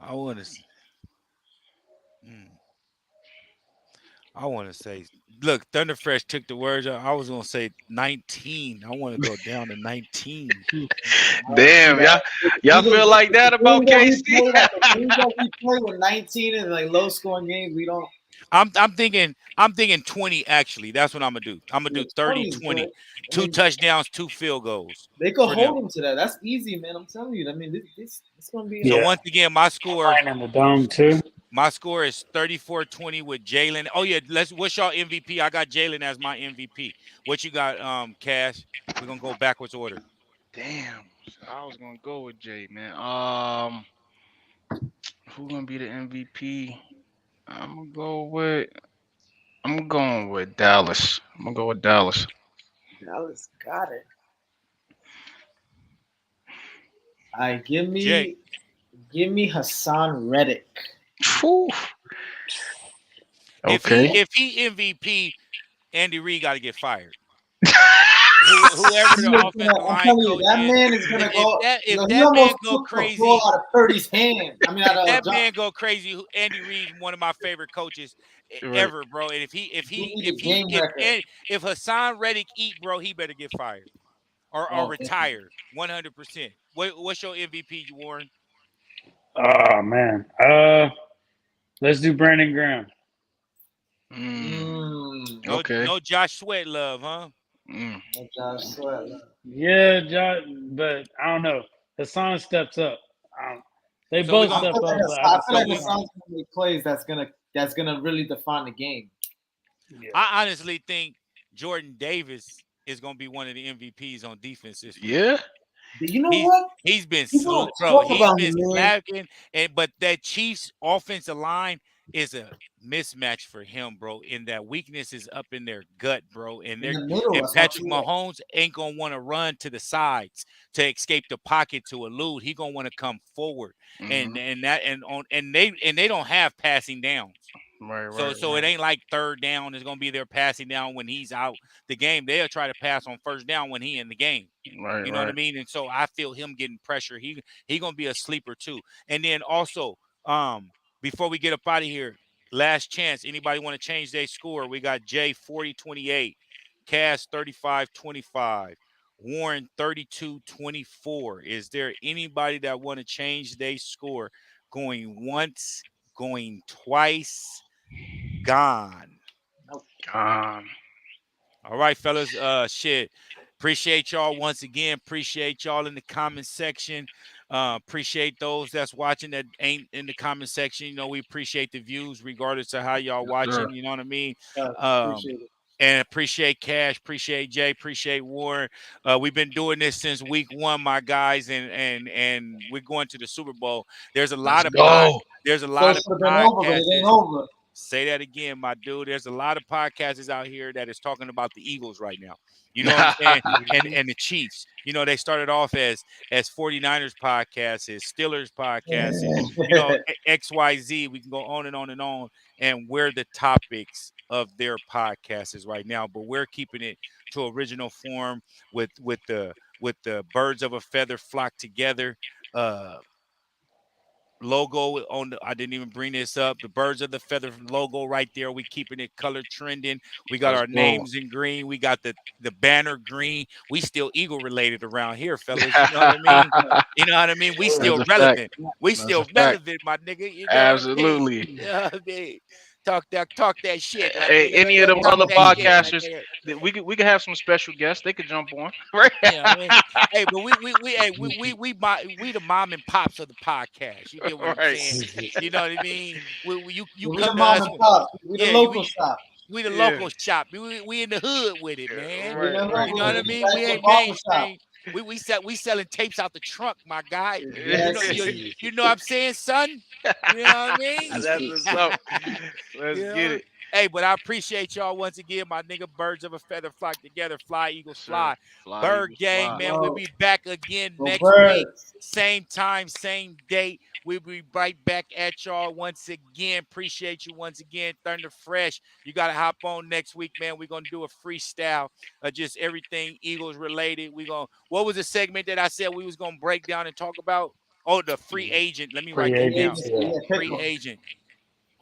I want to. I want to say, look, Thunderfresh took the words out. I was gonna say 19. I want to go down to 19. Damn, y'all feel like that about KC? We play with 19 and like low scoring games. We don't. I'm thinking 20 actually. That's what I'm gonna do. I'm gonna do 30-20. 2 touchdowns, 2 field goals. They could hold them to that. That's easy, man. I'm telling you. I mean, this gonna be. So once again, my score in the dome too. My score is 34-20 with Jalen. Oh yeah, what's y'all MVP? I got Jalen as my MVP. What you got, Cash? We're gonna go backwards order. Damn, I was gonna go with Jay, man. Who gonna be the MVP? I'm going with Dallas. I'm gonna go with Dallas. Dallas got it. All right, give Jay. me Hassan Reddick. Whew. Okay. If he MVP, Andy Reid got to get fired. whoever the offensive I'm line telling you, coach that is, man is gonna go. if Yo, he that man almost go took the ball crazy, out of Purdy's hand. I mean, out if of that John. man go crazy, Andy Reid's one of my favorite coaches Right. ever, bro. And He need a game record. if Hassan Reddick eat, bro, he better get fired or Oh, definitely. retire 100%. What's your MVP, Warren? Oh man. Let's do Brandon Graham. No, Okay. no Josh Sweat love, huh? Mm. Oh, Josh Sweat. Yeah, but I don't know. Hassan steps up. They So we're both I gonna step feel like up, but I I have to feel say like so we Hassan. Hassan's gonna make plays that's gonna really define the game. Yeah. I honestly think Jordan Davis is gonna be one of the MVPs on defense this week. Yeah. But you know He's what? he's been People don't bro. talk He's about been him, man. slacking, and but that Chiefs offensive line is a mismatch for him, bro. And that weakness is up in their gut, bro. In the middle, that's what Patrick you want. Mahomes ain't gonna want to run to the sides to escape the pocket to elude. He gonna want to come forward, Hmm. and they don't have passing downs. Right. So Right. it Right. ain't like third down is gonna be their passing down when he's out the game. They'll try to pass on first down when he in the game. Right. You know what I Right. mean? And so I feel him getting pressure. He gonna be a sleeper too. And then also, before we get up out of here, last chance. Anybody want to change their score? We got Jay 40-28, Cass 35-25, Warren 32-24. Is there anybody that want to change their score? Going once, going twice, gone. Um. All right, fellas. Shit. Appreciate y'all once again. Appreciate y'all in the comment section. Appreciate those that's watching that ain't in the comment section. You know, we appreciate the views regardless of how y'all Yes, sir. watching. You know what I mean? Um, Appreciate it. and appreciate Cash, appreciate Jay, appreciate Warren. We've been doing this since week one, my guys, and we're going to the Super Bowl. There's a Let's lot of go. there's a So lot it of should have been over, but it ain't podcasts. over. Say that again, my dude. There's a lot of podcasts out here that is talking about the Eagles right now. You know what I'm saying? And the Chiefs. You know, they started off as 49ers podcasts, as Steelers podcasts, and you know, XYZ. We can go on and on and on. And we're the topics of their podcasts is right now. But we're keeping it to original form with the birds of a feather flock together. Logo on the, I didn't even bring this up. The birds of the feather logo right there. We keeping it color trending. We got Let's our go. names in green. We got the banner green. We still Eagle related around here, fellas. You know what I mean? You know what I mean? We That's still a fact. relevant. We That's a still fact. relevant, my nigga. You know what I mean? Absolutely. You know what I mean? Talk that shit, my Hey, nigga. any of them Talk other that shit, my podcasters, nigga. we could have some special guests. They could jump on. Right. Yeah, I mean, hey, but we the mom and pops of the podcast. You get what I'm Right. saying? You know what I mean? You We the come to mom us and with pop. We the yeah, local shop. we the Yeah. local shop. We in the hood with it, man. We in Right. the Right. hood You know with what it. I We mean? got We the ain't barber shop. mainstream. We selling tapes out the trunk, my guy. You know Yes. you know what I'm saying, son? You know what I mean? That's what's up. Let's You get know? it. Hey, but I appreciate y'all once again, my nigga. Birds of a feather flock together. Fly, Yes, Eagles, sir. fly. Fly, Bird Eagles, gang, fly. man. We'll Yo, be back again go next week. birds. Same time, same date. We'll be right back at y'all once again. Appreciate you once again. Thunder Fresh. You got to hop on next week, man. We're going to do a freestyle of just everything Eagles related. What was the segment that I said we was going to break down and talk about? Oh, the free agent. Let me Free write that down. agents. Agency, Yeah. yeah, pick Free 'em. agent.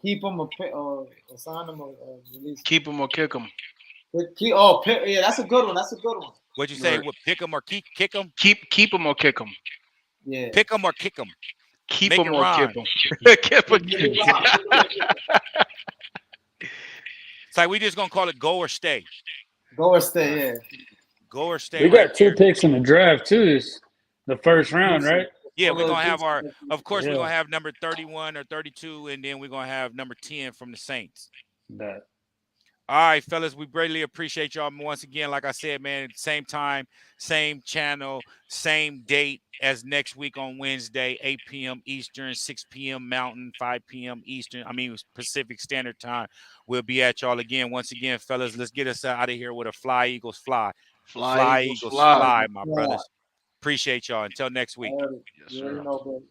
Keep them or assign them or release them. Keep them or kick them. Yeah, that's a good one. That's a good one. What'd you say? Right. What, pick them or kick them? Keep them or kick them. Yeah. Pick them or kick them. Keep Make it them or keep rhyme. them. Keep 'em. It's like we just gonna call it go or stay. Go or stay, yeah. Go or stay We right got two there. picks in the draft too. This the first round, right? Yeah, we're gonna have our. Of course, we're Yeah. gonna have number 31 or 32, and then we're gonna have number 10 from the Saints. That. All right, fellas, we greatly appreciate y'all once again. Like I said, man, same time, same channel, same date as next week on Wednesday, 8 p.m. Eastern, 6 p.m. Mountain, 5 p.m. Eastern. I mean Pacific Standard Time. We'll be at y'all again. Once again, fellas, let's get us out of here with a fly, Eagles, fly. Fly, Fly, Eagles, Eagles, fly. fly, my brothers. Appreciate y'all. Until next week. Yes, You already sir. know, baby.